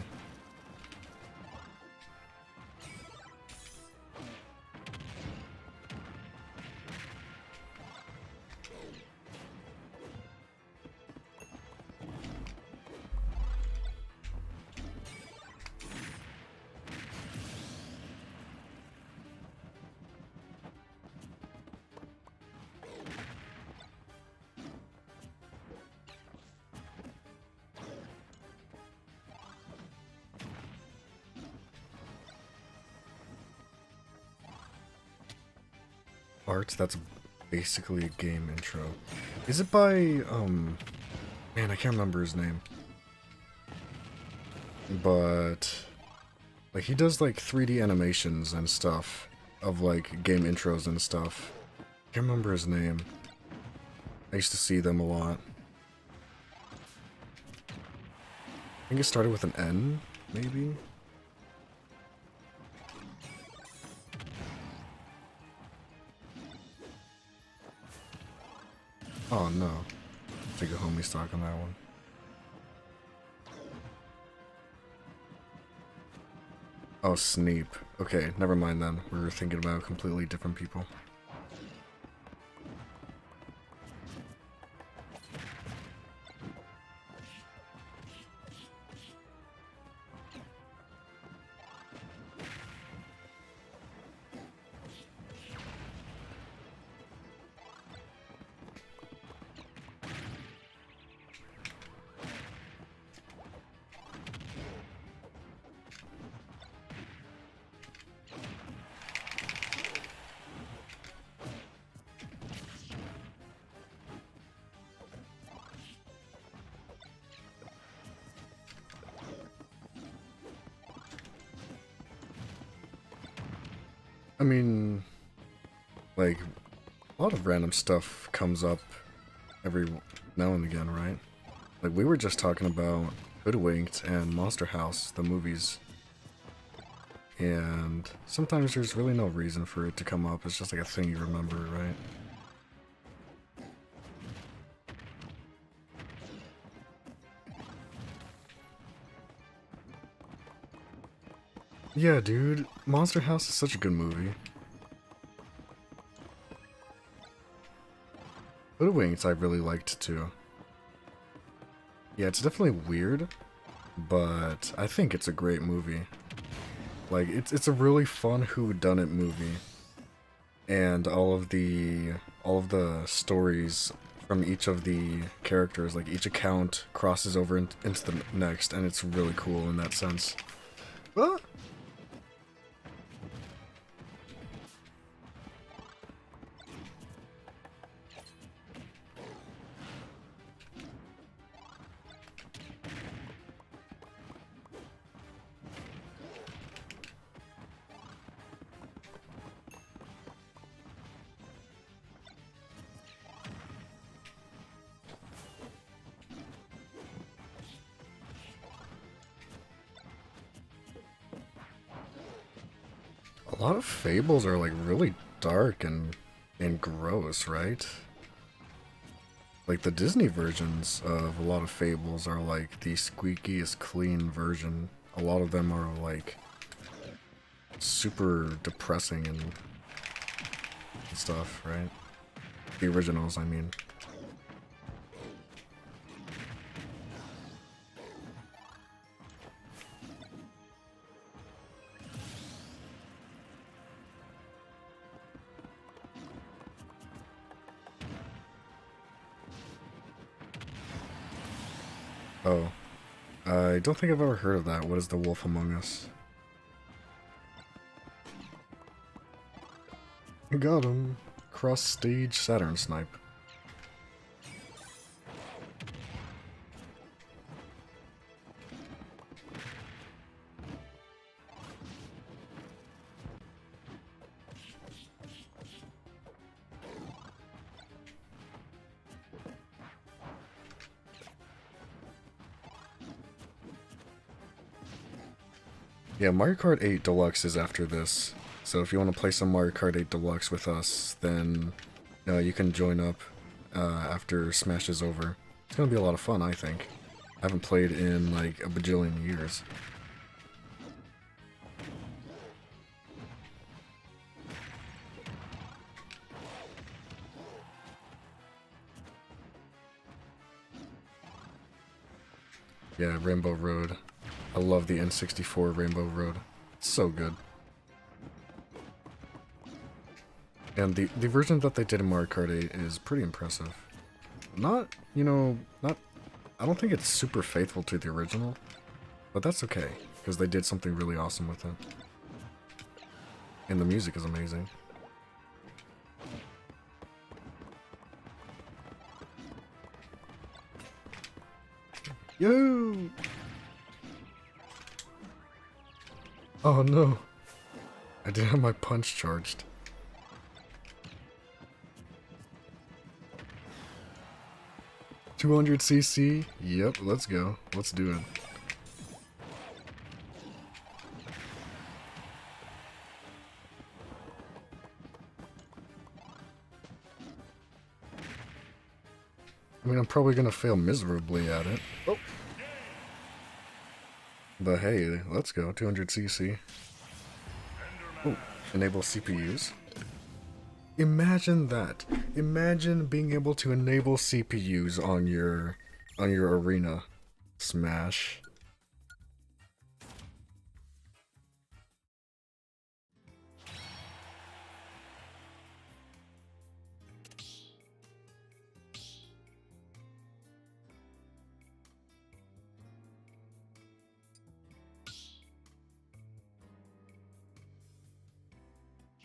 art that's basically a game intro. Is it by, man, I can't remember his name. But, like, he does, like, 3D animations and stuff of, like, game intros and stuff. I can't remember his name. I used to see them a lot. I think it started with an N, maybe? Oh no. Take a homie stock on that one. Oh, Sneep. Okay, never mind then. We were thinking about completely different people. I mean, like, a lot of random stuff comes up every now and again, right? Like, we were just talking about Hoodwinked and Monster House, the movies. And sometimes there's really no reason for it to come up. It's just like a thing you remember, right? Yeah, dude. Monster House is such a good movie. Hoodwinked I really liked too. Yeah, it's definitely weird, but I think it's a great movie. Like, it's a really fun whodunit movie. And all of the stories from each of the characters, like each account crosses over into the next, and it's really cool in that sense. Ah! A lot of fables are like really dark and gross, right? Like the Disney versions of a lot of fables are like the squeakiest clean version. A lot of them are like super depressing and stuff, right? The originals, I mean. Oh, I don't think I've ever heard of that. What is The Wolf Among Us? Got him. Cross stage Saturn snipe. Yeah, Mario Kart 8 Deluxe is after this. So if you want to play some Mario Kart 8 Deluxe with us, then you can join up after Smash is over. It's going to be a lot of fun, I think. I haven't played in like a bajillion years. Yeah, Rainbow Road. I love the N64 Rainbow Road. It's so good. And the version that they did in Mario Kart 8 is pretty impressive. Not, not... I don't think it's super faithful to the original, but that's okay, because they did something really awesome with it. And the music is amazing. Yo! Oh no. I didn't have my punch charged. $200cc? Yep, let's go. Let's do it. I mean, I'm probably gonna fail miserably at it. Oh. But hey, let's go. 200cc. Oh, enable CPUs. Imagine that. Imagine being able to enable CPUs on your arena. Smash.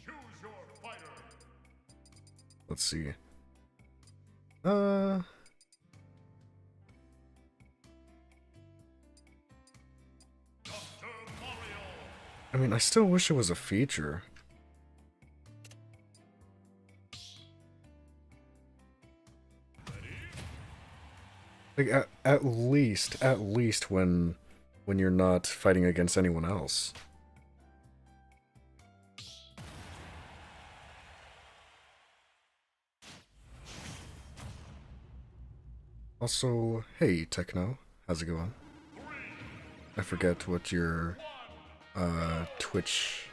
Choose your fighter. Let's see. Dr. Mario. I mean, I still wish it was a feature. Like at least when you're not fighting against anyone else. Also, hey Techno, how's it going? I forget what your Twitch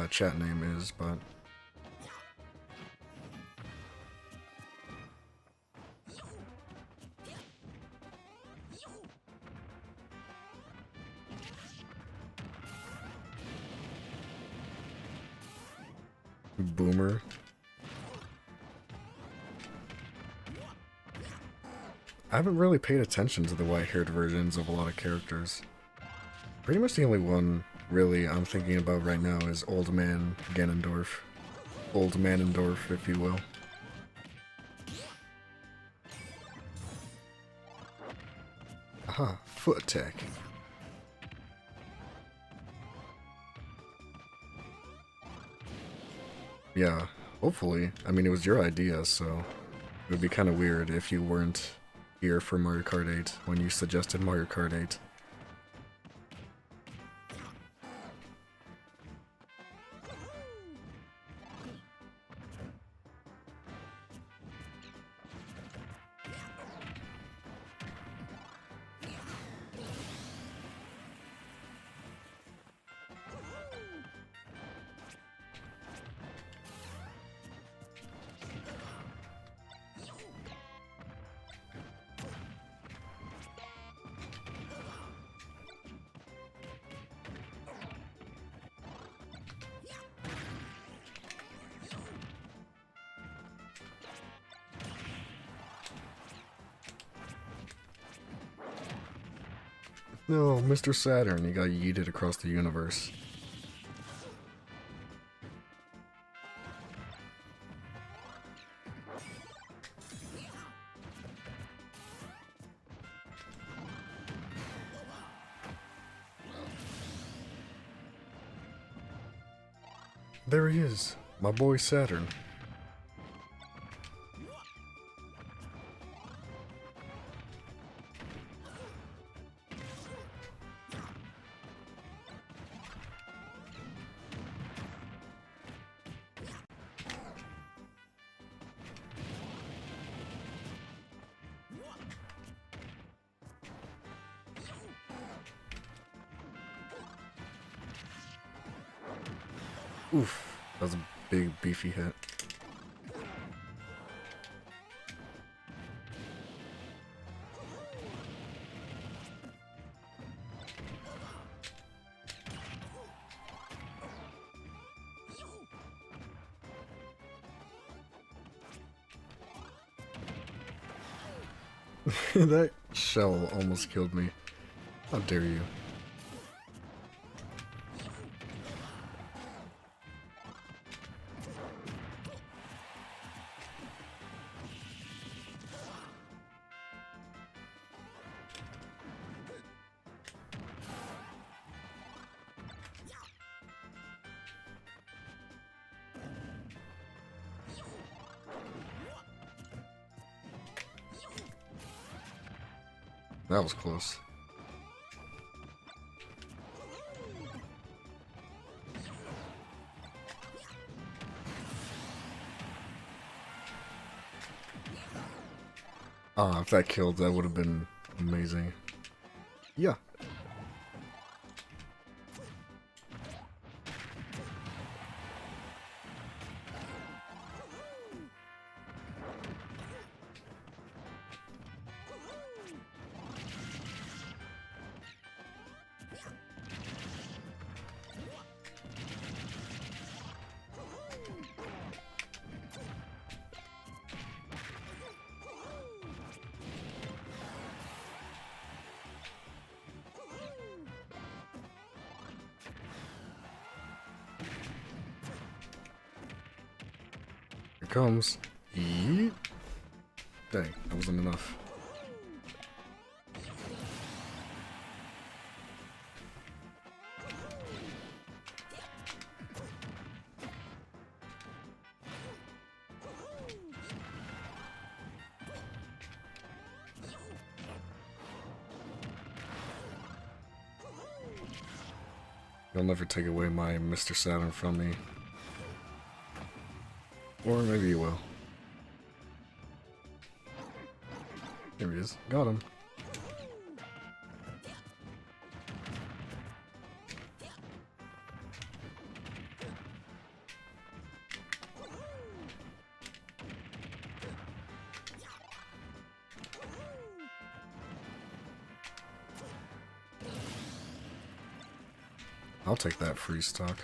chat name is, but Boomer. I haven't really paid attention to the white-haired versions of a lot of characters. Pretty much the only one, really, I'm thinking about right now is Old Man Ganondorf. Old Manendorf, if you will. Aha, foot attack. Yeah, hopefully. I mean, it was your idea, so it would be kind of weird if you weren't here for Mario Kart 8 when you suggested Mario Kart 8. No, Mr. Saturn, he got yeeted across the universe. There he is, my boy Saturn. Oof, that was a big beefy hit. That shell almost killed me. How dare you? That was close. Ah, if that killed, that would have been amazing. Yeah. Here it comes. Yeet. Dang, that wasn't enough. You'll never take away my Mr. Saturn from me. Or maybe you will. There he is. Got him. I'll take that free stock.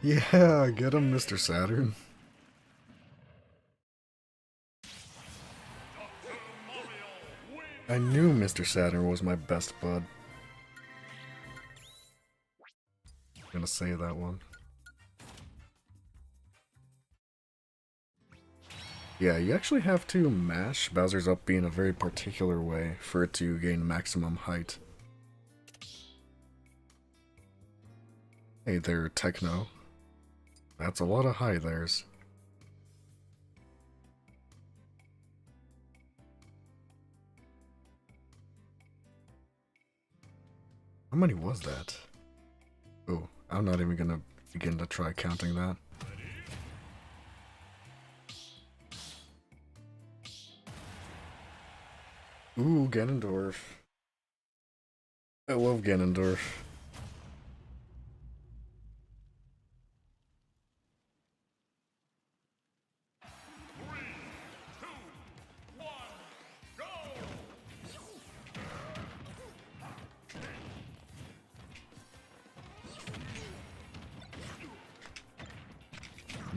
Yeah, get him, Mr. Saturn. I knew Mr. Saturn was my best bud. I'm gonna say that one. Yeah, you actually have to mash Bowser's up B in a very particular way for it to gain maximum height. Hey there, Techno. That's a lot of high there's. How many was that? Oh, I'm not even gonna begin to try counting that. Ooh, Ganondorf. I love Ganondorf.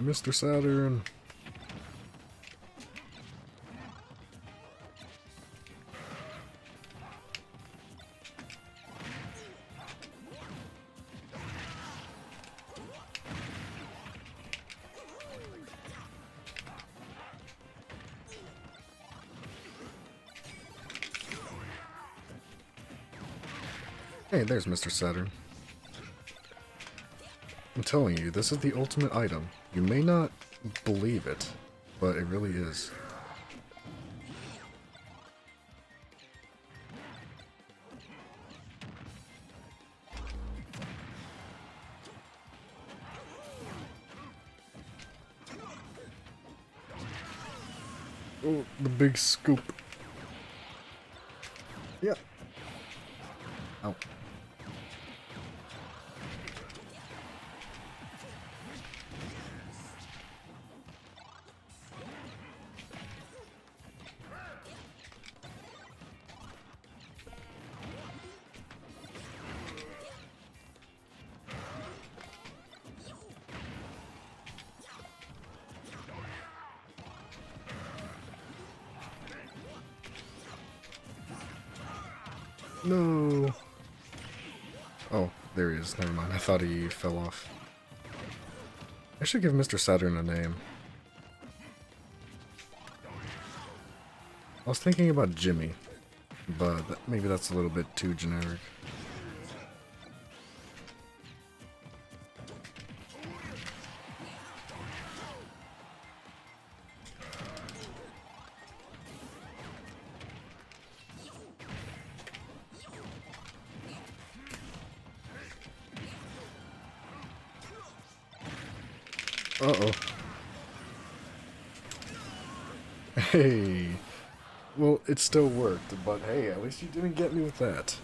Mr. Saturn. Hey, there's Mr. Saturn. I'm telling you, this is the ultimate item. You may not believe it, but it really is. Oh, the big scoop. Yeah. Ow. No. Oh, there he is. Never mind. I thought he fell off. I should give Mr. Saturn a name. I was thinking about Jimmy, but maybe that's a little bit too generic. Uh-oh. Hey. Well, it still worked, but hey, at least you didn't get me with that.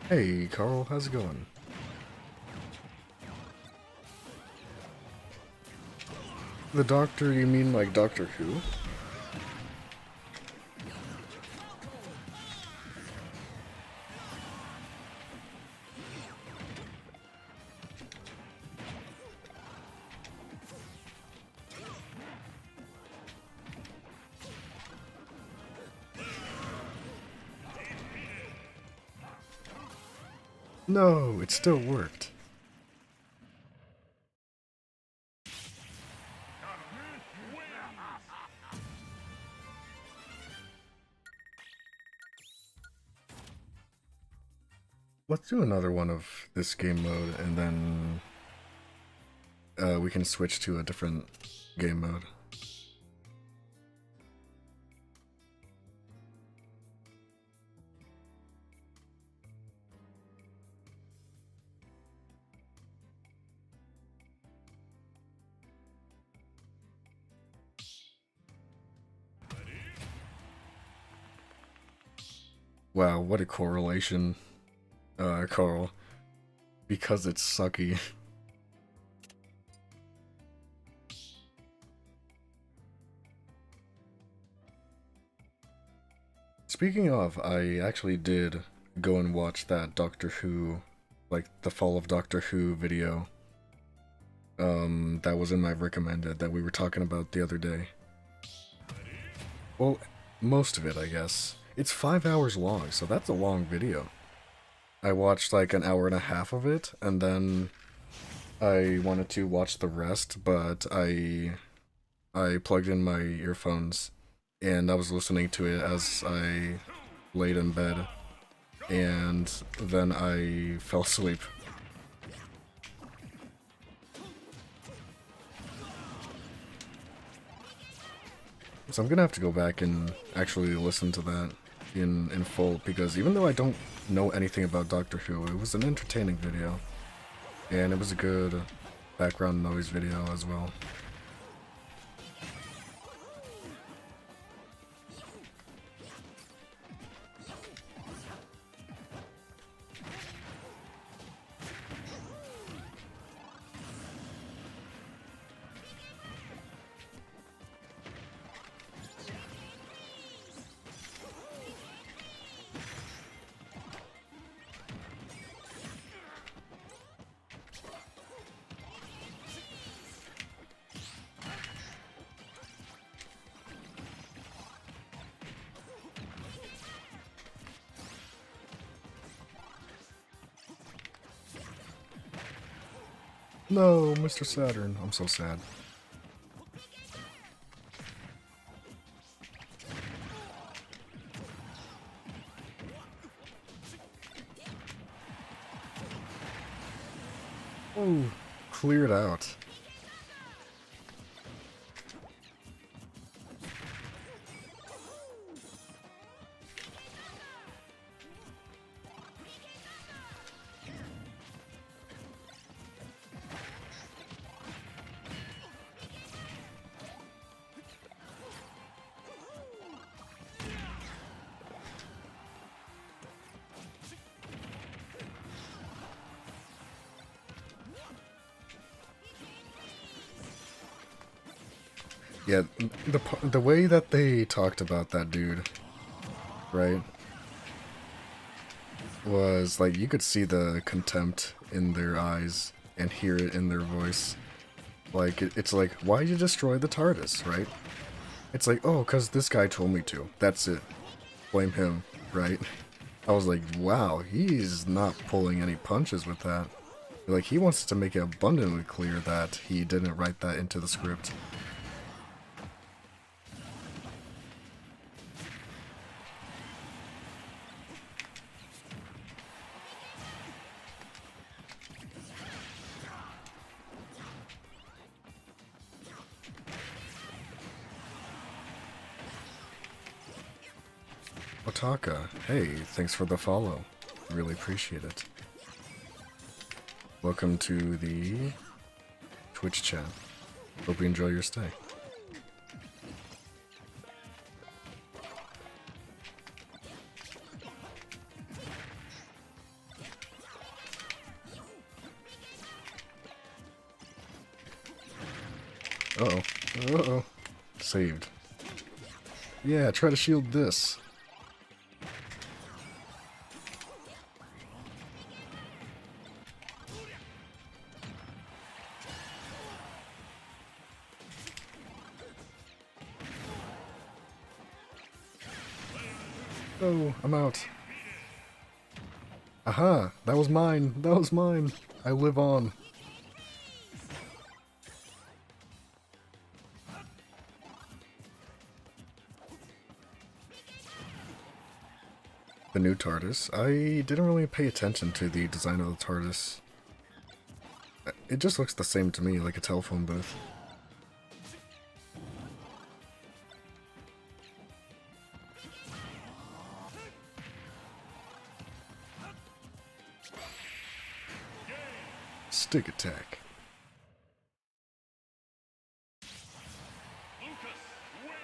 Hey, Carl, how's it going? The Doctor, you mean like Doctor Who? No, it still worked. Let's do another one of this game mode, and then we can switch to a different game mode. Wow, what a correlation, Carl. Because it's sucky. Speaking of, I actually did go and watch that Doctor Who, like the Fall of Doctor Who video. That was in my recommended that we were talking about the other day. Well, most of it, I guess. It's 5 hours long, so that's a long video. I watched like an hour and a half of it, and then I wanted to watch the rest, but I plugged in my earphones and I was listening to it as I laid in bed, and then I fell asleep. So I'm gonna have to go back and actually listen to that in full, because even though I don't know anything about Doctor Who, it was an entertaining video, and it was a good background noise video as well. No, Mr. Saturn. I'm so sad. Oh, cleared out. Yeah, the way that they talked about that dude, right, was like you could see the contempt in their eyes and hear it in their voice. Like it's like, why you destroy the TARDIS, right? It's like, oh, cause this guy told me to. That's it. Blame him, right? I was like, wow, he's not pulling any punches with that. Like he wants to make it abundantly clear that he didn't write that into the script. Otaka, hey, thanks for the follow. Really appreciate it. Welcome to the Twitch chat. Hope you enjoy your stay. Uh-oh. Uh-oh. Saved. Yeah, try to shield this. Oh, I'm out. Aha! That was mine! That was mine! I live on. The new TARDIS. I didn't really pay attention to the design of the TARDIS. It just looks the same to me, like a telephone booth. Stick attack. Lucas wins.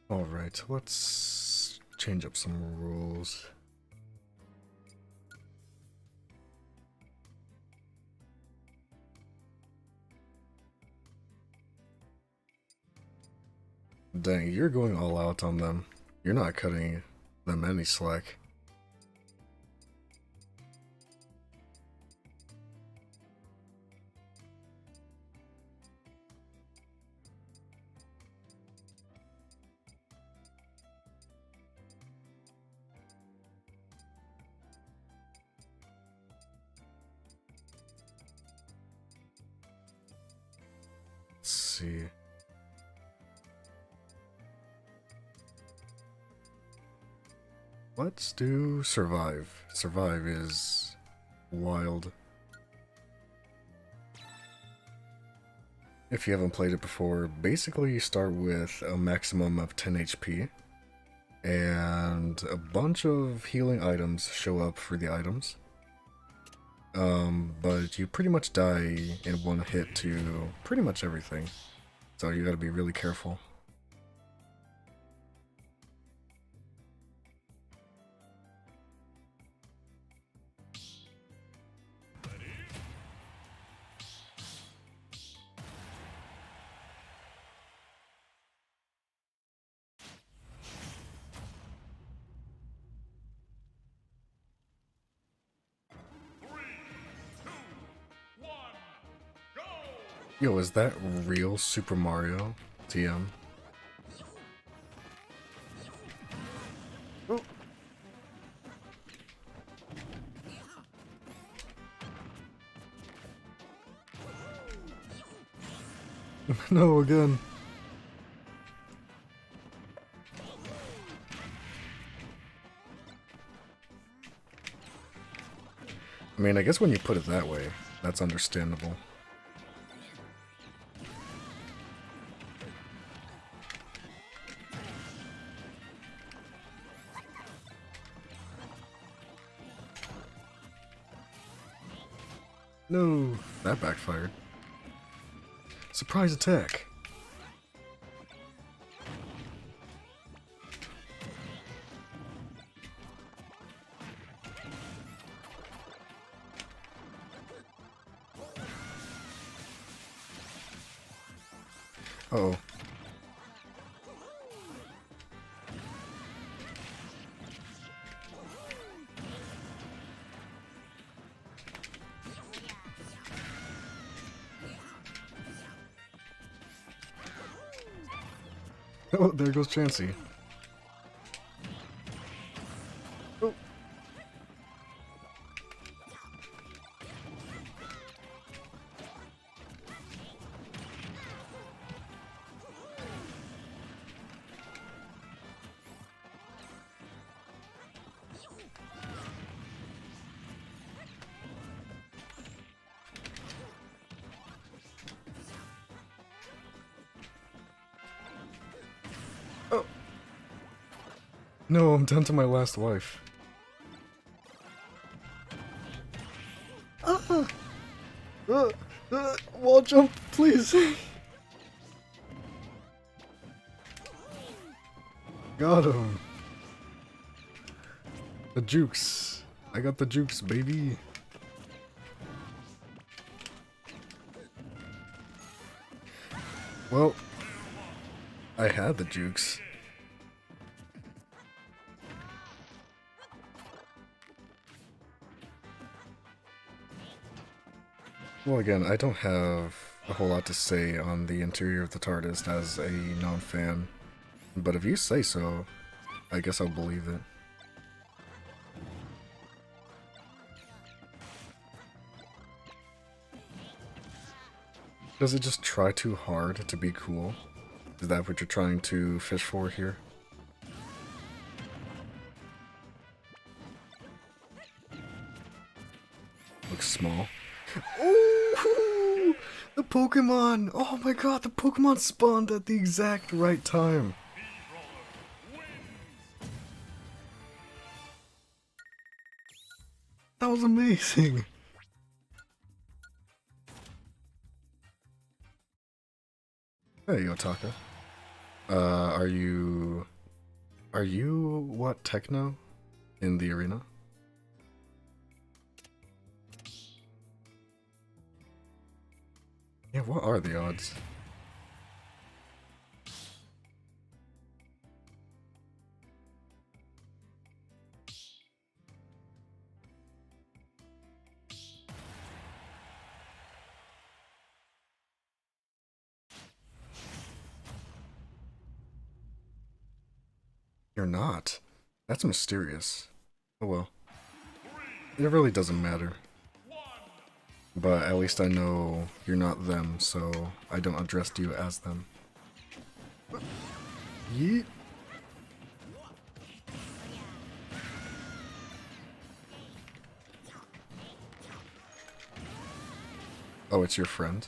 Alright, let's change up some rules. Dang, you're going all out on them. You're not cutting them any slack. Let's see. Let's do Survive. Survive is wild. If you haven't played it before, basically you start with a maximum of 10 HP, and a bunch of healing items show up for the items. But you pretty much die in one hit to pretty much everything, so you gotta be really careful. Yo, is that real Super Mario? TM. Oh. No, again. I mean, I guess when you put it that way, that's understandable. No, that backfired. Surprise attack. Uh-oh. Oh, there goes Chansey. Oh. Oh. No, I'm down to my last life. Ah! Wall jump, please! Got him! The jukes! I got the jukes, baby! Well, I had the jukes. Well, again, I don't have a whole lot to say on the interior of the TARDIS as a non-fan, but if you say so, I guess I'll believe it. Does it just try too hard to be cool? Is that what you're trying to fish for here? Looks small. Ooh! The Pokemon! Oh my god, the Pokemon spawned at the exact right time. That was amazing. There you go, Taka. Are you what, techno in the arena? Yeah, what are the odds? You're not. That's mysterious. Oh well. It really doesn't matter. But at least I know you're not them, so I don't address you as them. Yeet. Oh, it's your friend?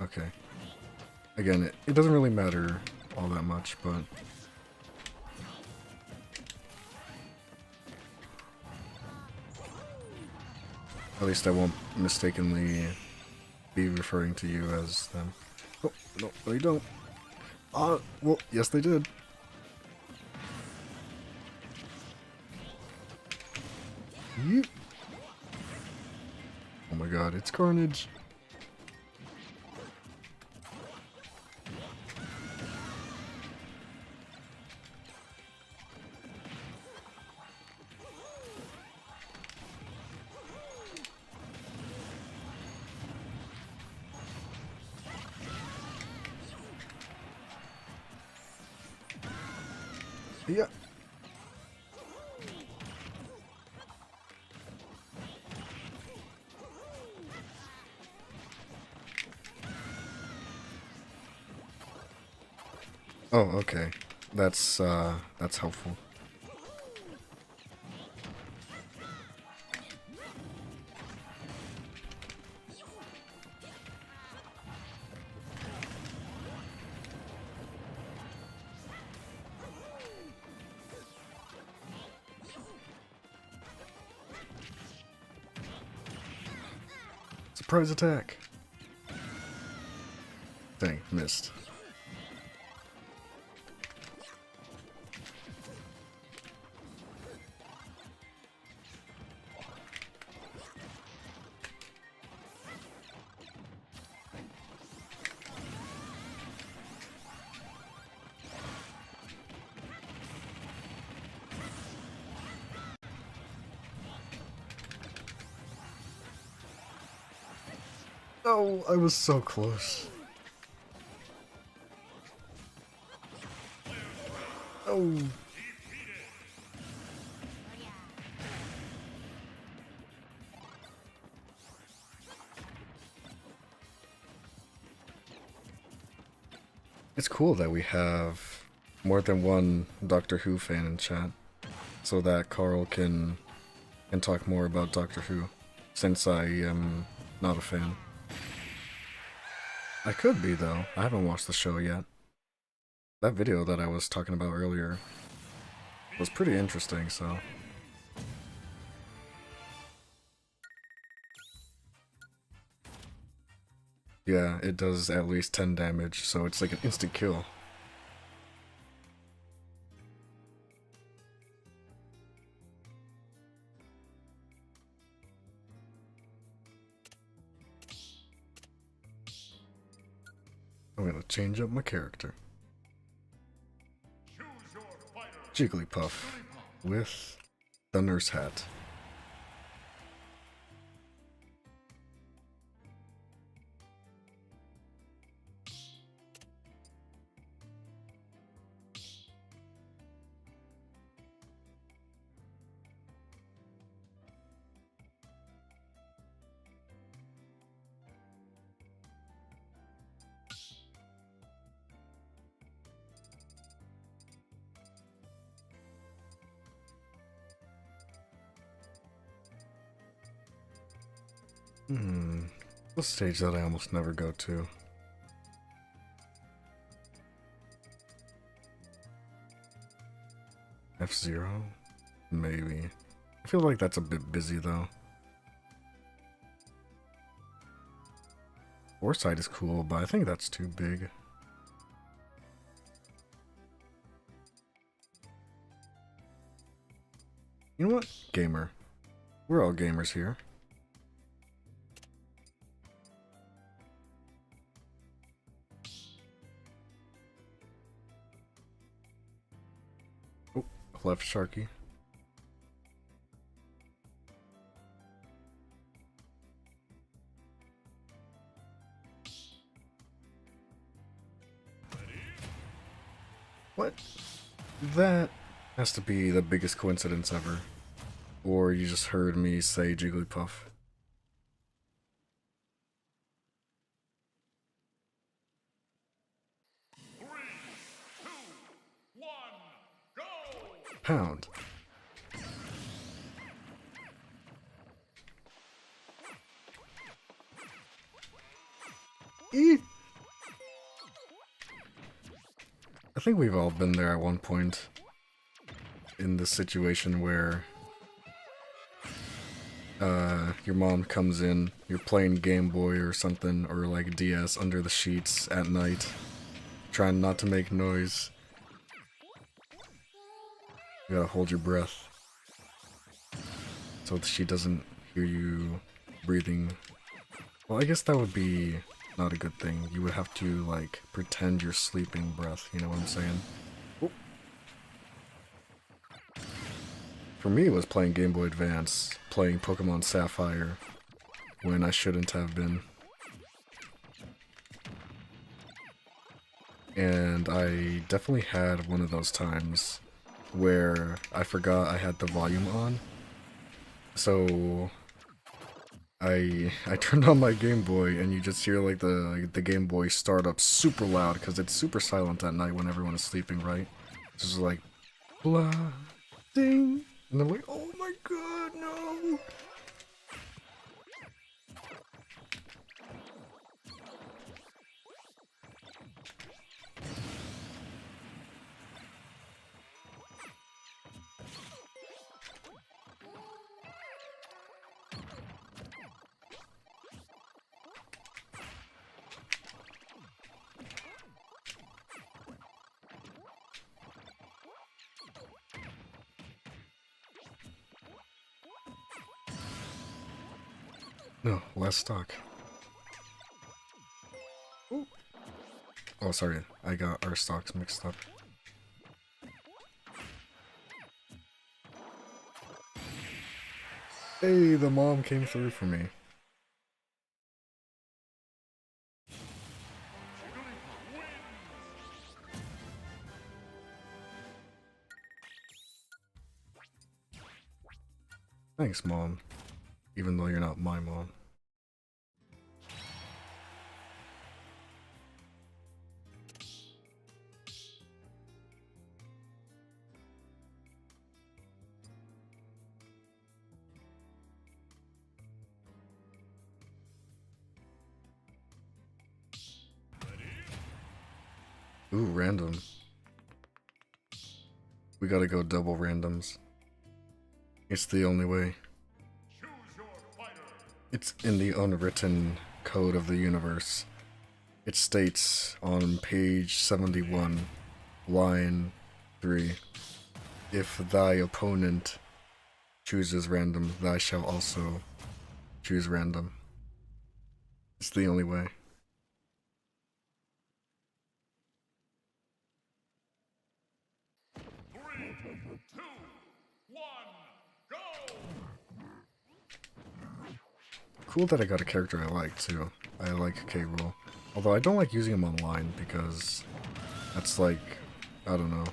Okay. Again, it doesn't really matter all that much, but... At least I won't mistakenly be referring to you as them. Oh, no, they don't. Well, yes they did. Yeet. Oh my god, it's Carnage. Yeah. Oh, okay. That's helpful. Surprise attack! Dang, missed. Oh, I was so close. Oh. It's cool that we have more than one Doctor Who fan in chat, so that Carl can talk more about Doctor Who, since I am not a fan. I could be, though. I haven't watched the show yet. That video that I was talking about earlier was pretty interesting, so... Yeah, it does at least 10 damage, so it's like an instant kill. I'm gonna change up my character. Choose your fighter. Jigglypuff with the nurse hat. The stage that I almost never go to. F-Zero? Maybe. I feel like that's a bit busy though. Foresight is cool, but I think that's too big. You know what? Gamer. We're all gamers here. Oh, left Sharky. What? That has to be the biggest coincidence ever. Or you just heard me say Jigglypuff. Three, two, one, go! Pound. Eee. I think we've all been there at one point in this situation where your mom comes in, you're playing Game Boy or something, or like DS under the sheets at night, trying not to make noise. You gotta hold your breath so that she doesn't hear you breathing. Well, I guess that would be not a good thing. You would have to, like, pretend you're sleeping breath, you know what I'm saying? Oh. For me, it was playing Game Boy Advance, playing Pokemon Sapphire, when I shouldn't have been. And I definitely had one of those times where I forgot I had the volume on. So I turned on my Game Boy and you just hear like the Game Boy start up super loud because it's super silent at night when everyone is sleeping, right? It's just like blah ding, and I'm like, oh my god, no! No, last stock. Ooh. Oh, sorry, I got our stocks mixed up. Hey, the mom came through for me. Thanks, Mom. Even though you're not my mom. Ooh, random. We gotta go double randoms. It's the only way. Choose your fighter. It's in the unwritten code of the universe. It states on page 71, line 3, if thy opponent chooses random, thou shalt also choose random. It's the only way. Three, two, one, go! Cool that I got a character I like, too. I like K. Rool. Although I don't like using him online, because that's like, I don't know.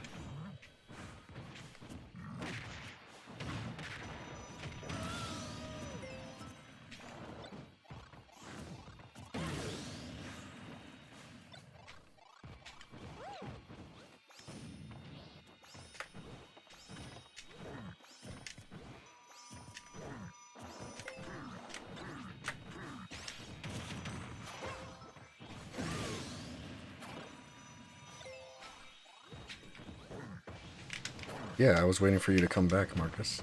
Yeah, I was waiting for you to come back, Marcus.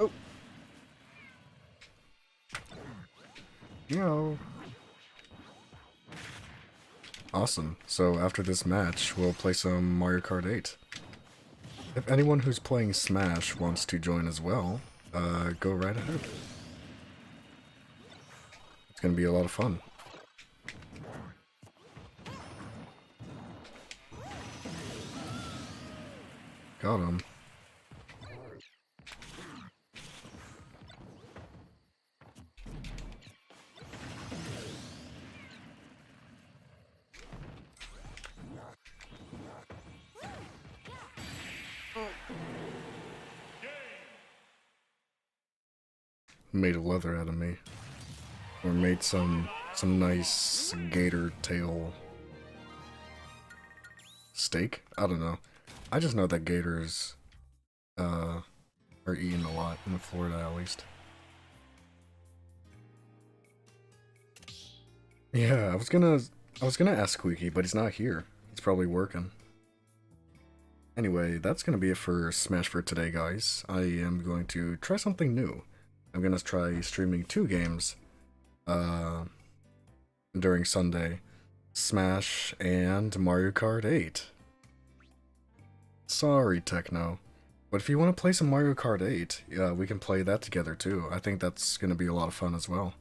Oh. Yo. Awesome. So after this match, we'll play some Mario Kart 8. If anyone who's playing Smash wants to join as well, go right ahead. It's gonna be a lot of fun. Got him. Made a leather out of me. Or made some nice gator tail steak? I don't know. I just know that gators are eaten a lot in Florida, at least. Yeah, I was gonna ask Squeaky, but he's not here. He's probably working. Anyway, that's gonna be it for Smash for today, guys. I am going to try something new. I'm gonna try streaming 2 games during Sunday. Smash and Mario Kart 8. Sorry, Techno. But if you want to play some Mario Kart 8, yeah, we can play that together too. I think that's gonna be a lot of fun as well.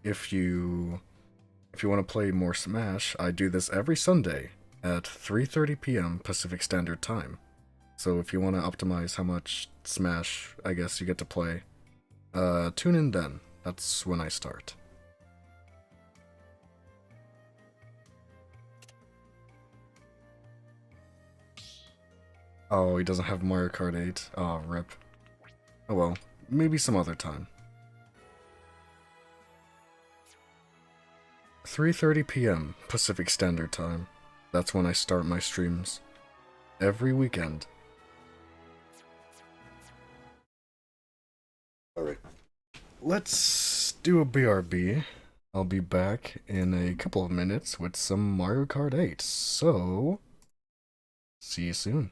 If you want to play more Smash, I do this every Sunday at 3:30 p.m. Pacific Standard Time. So if you want to optimize how much Smash, I guess, you get to play, tune in then. That's when I start. Oh, he doesn't have Mario Kart 8. Oh, rip. Oh well, maybe some other time. 3:30 p.m. Pacific Standard Time. That's when I start my streams. Every weekend. Alright. Let's do a BRB. I'll be back in a couple of minutes with some Mario Kart 8. So, see you soon.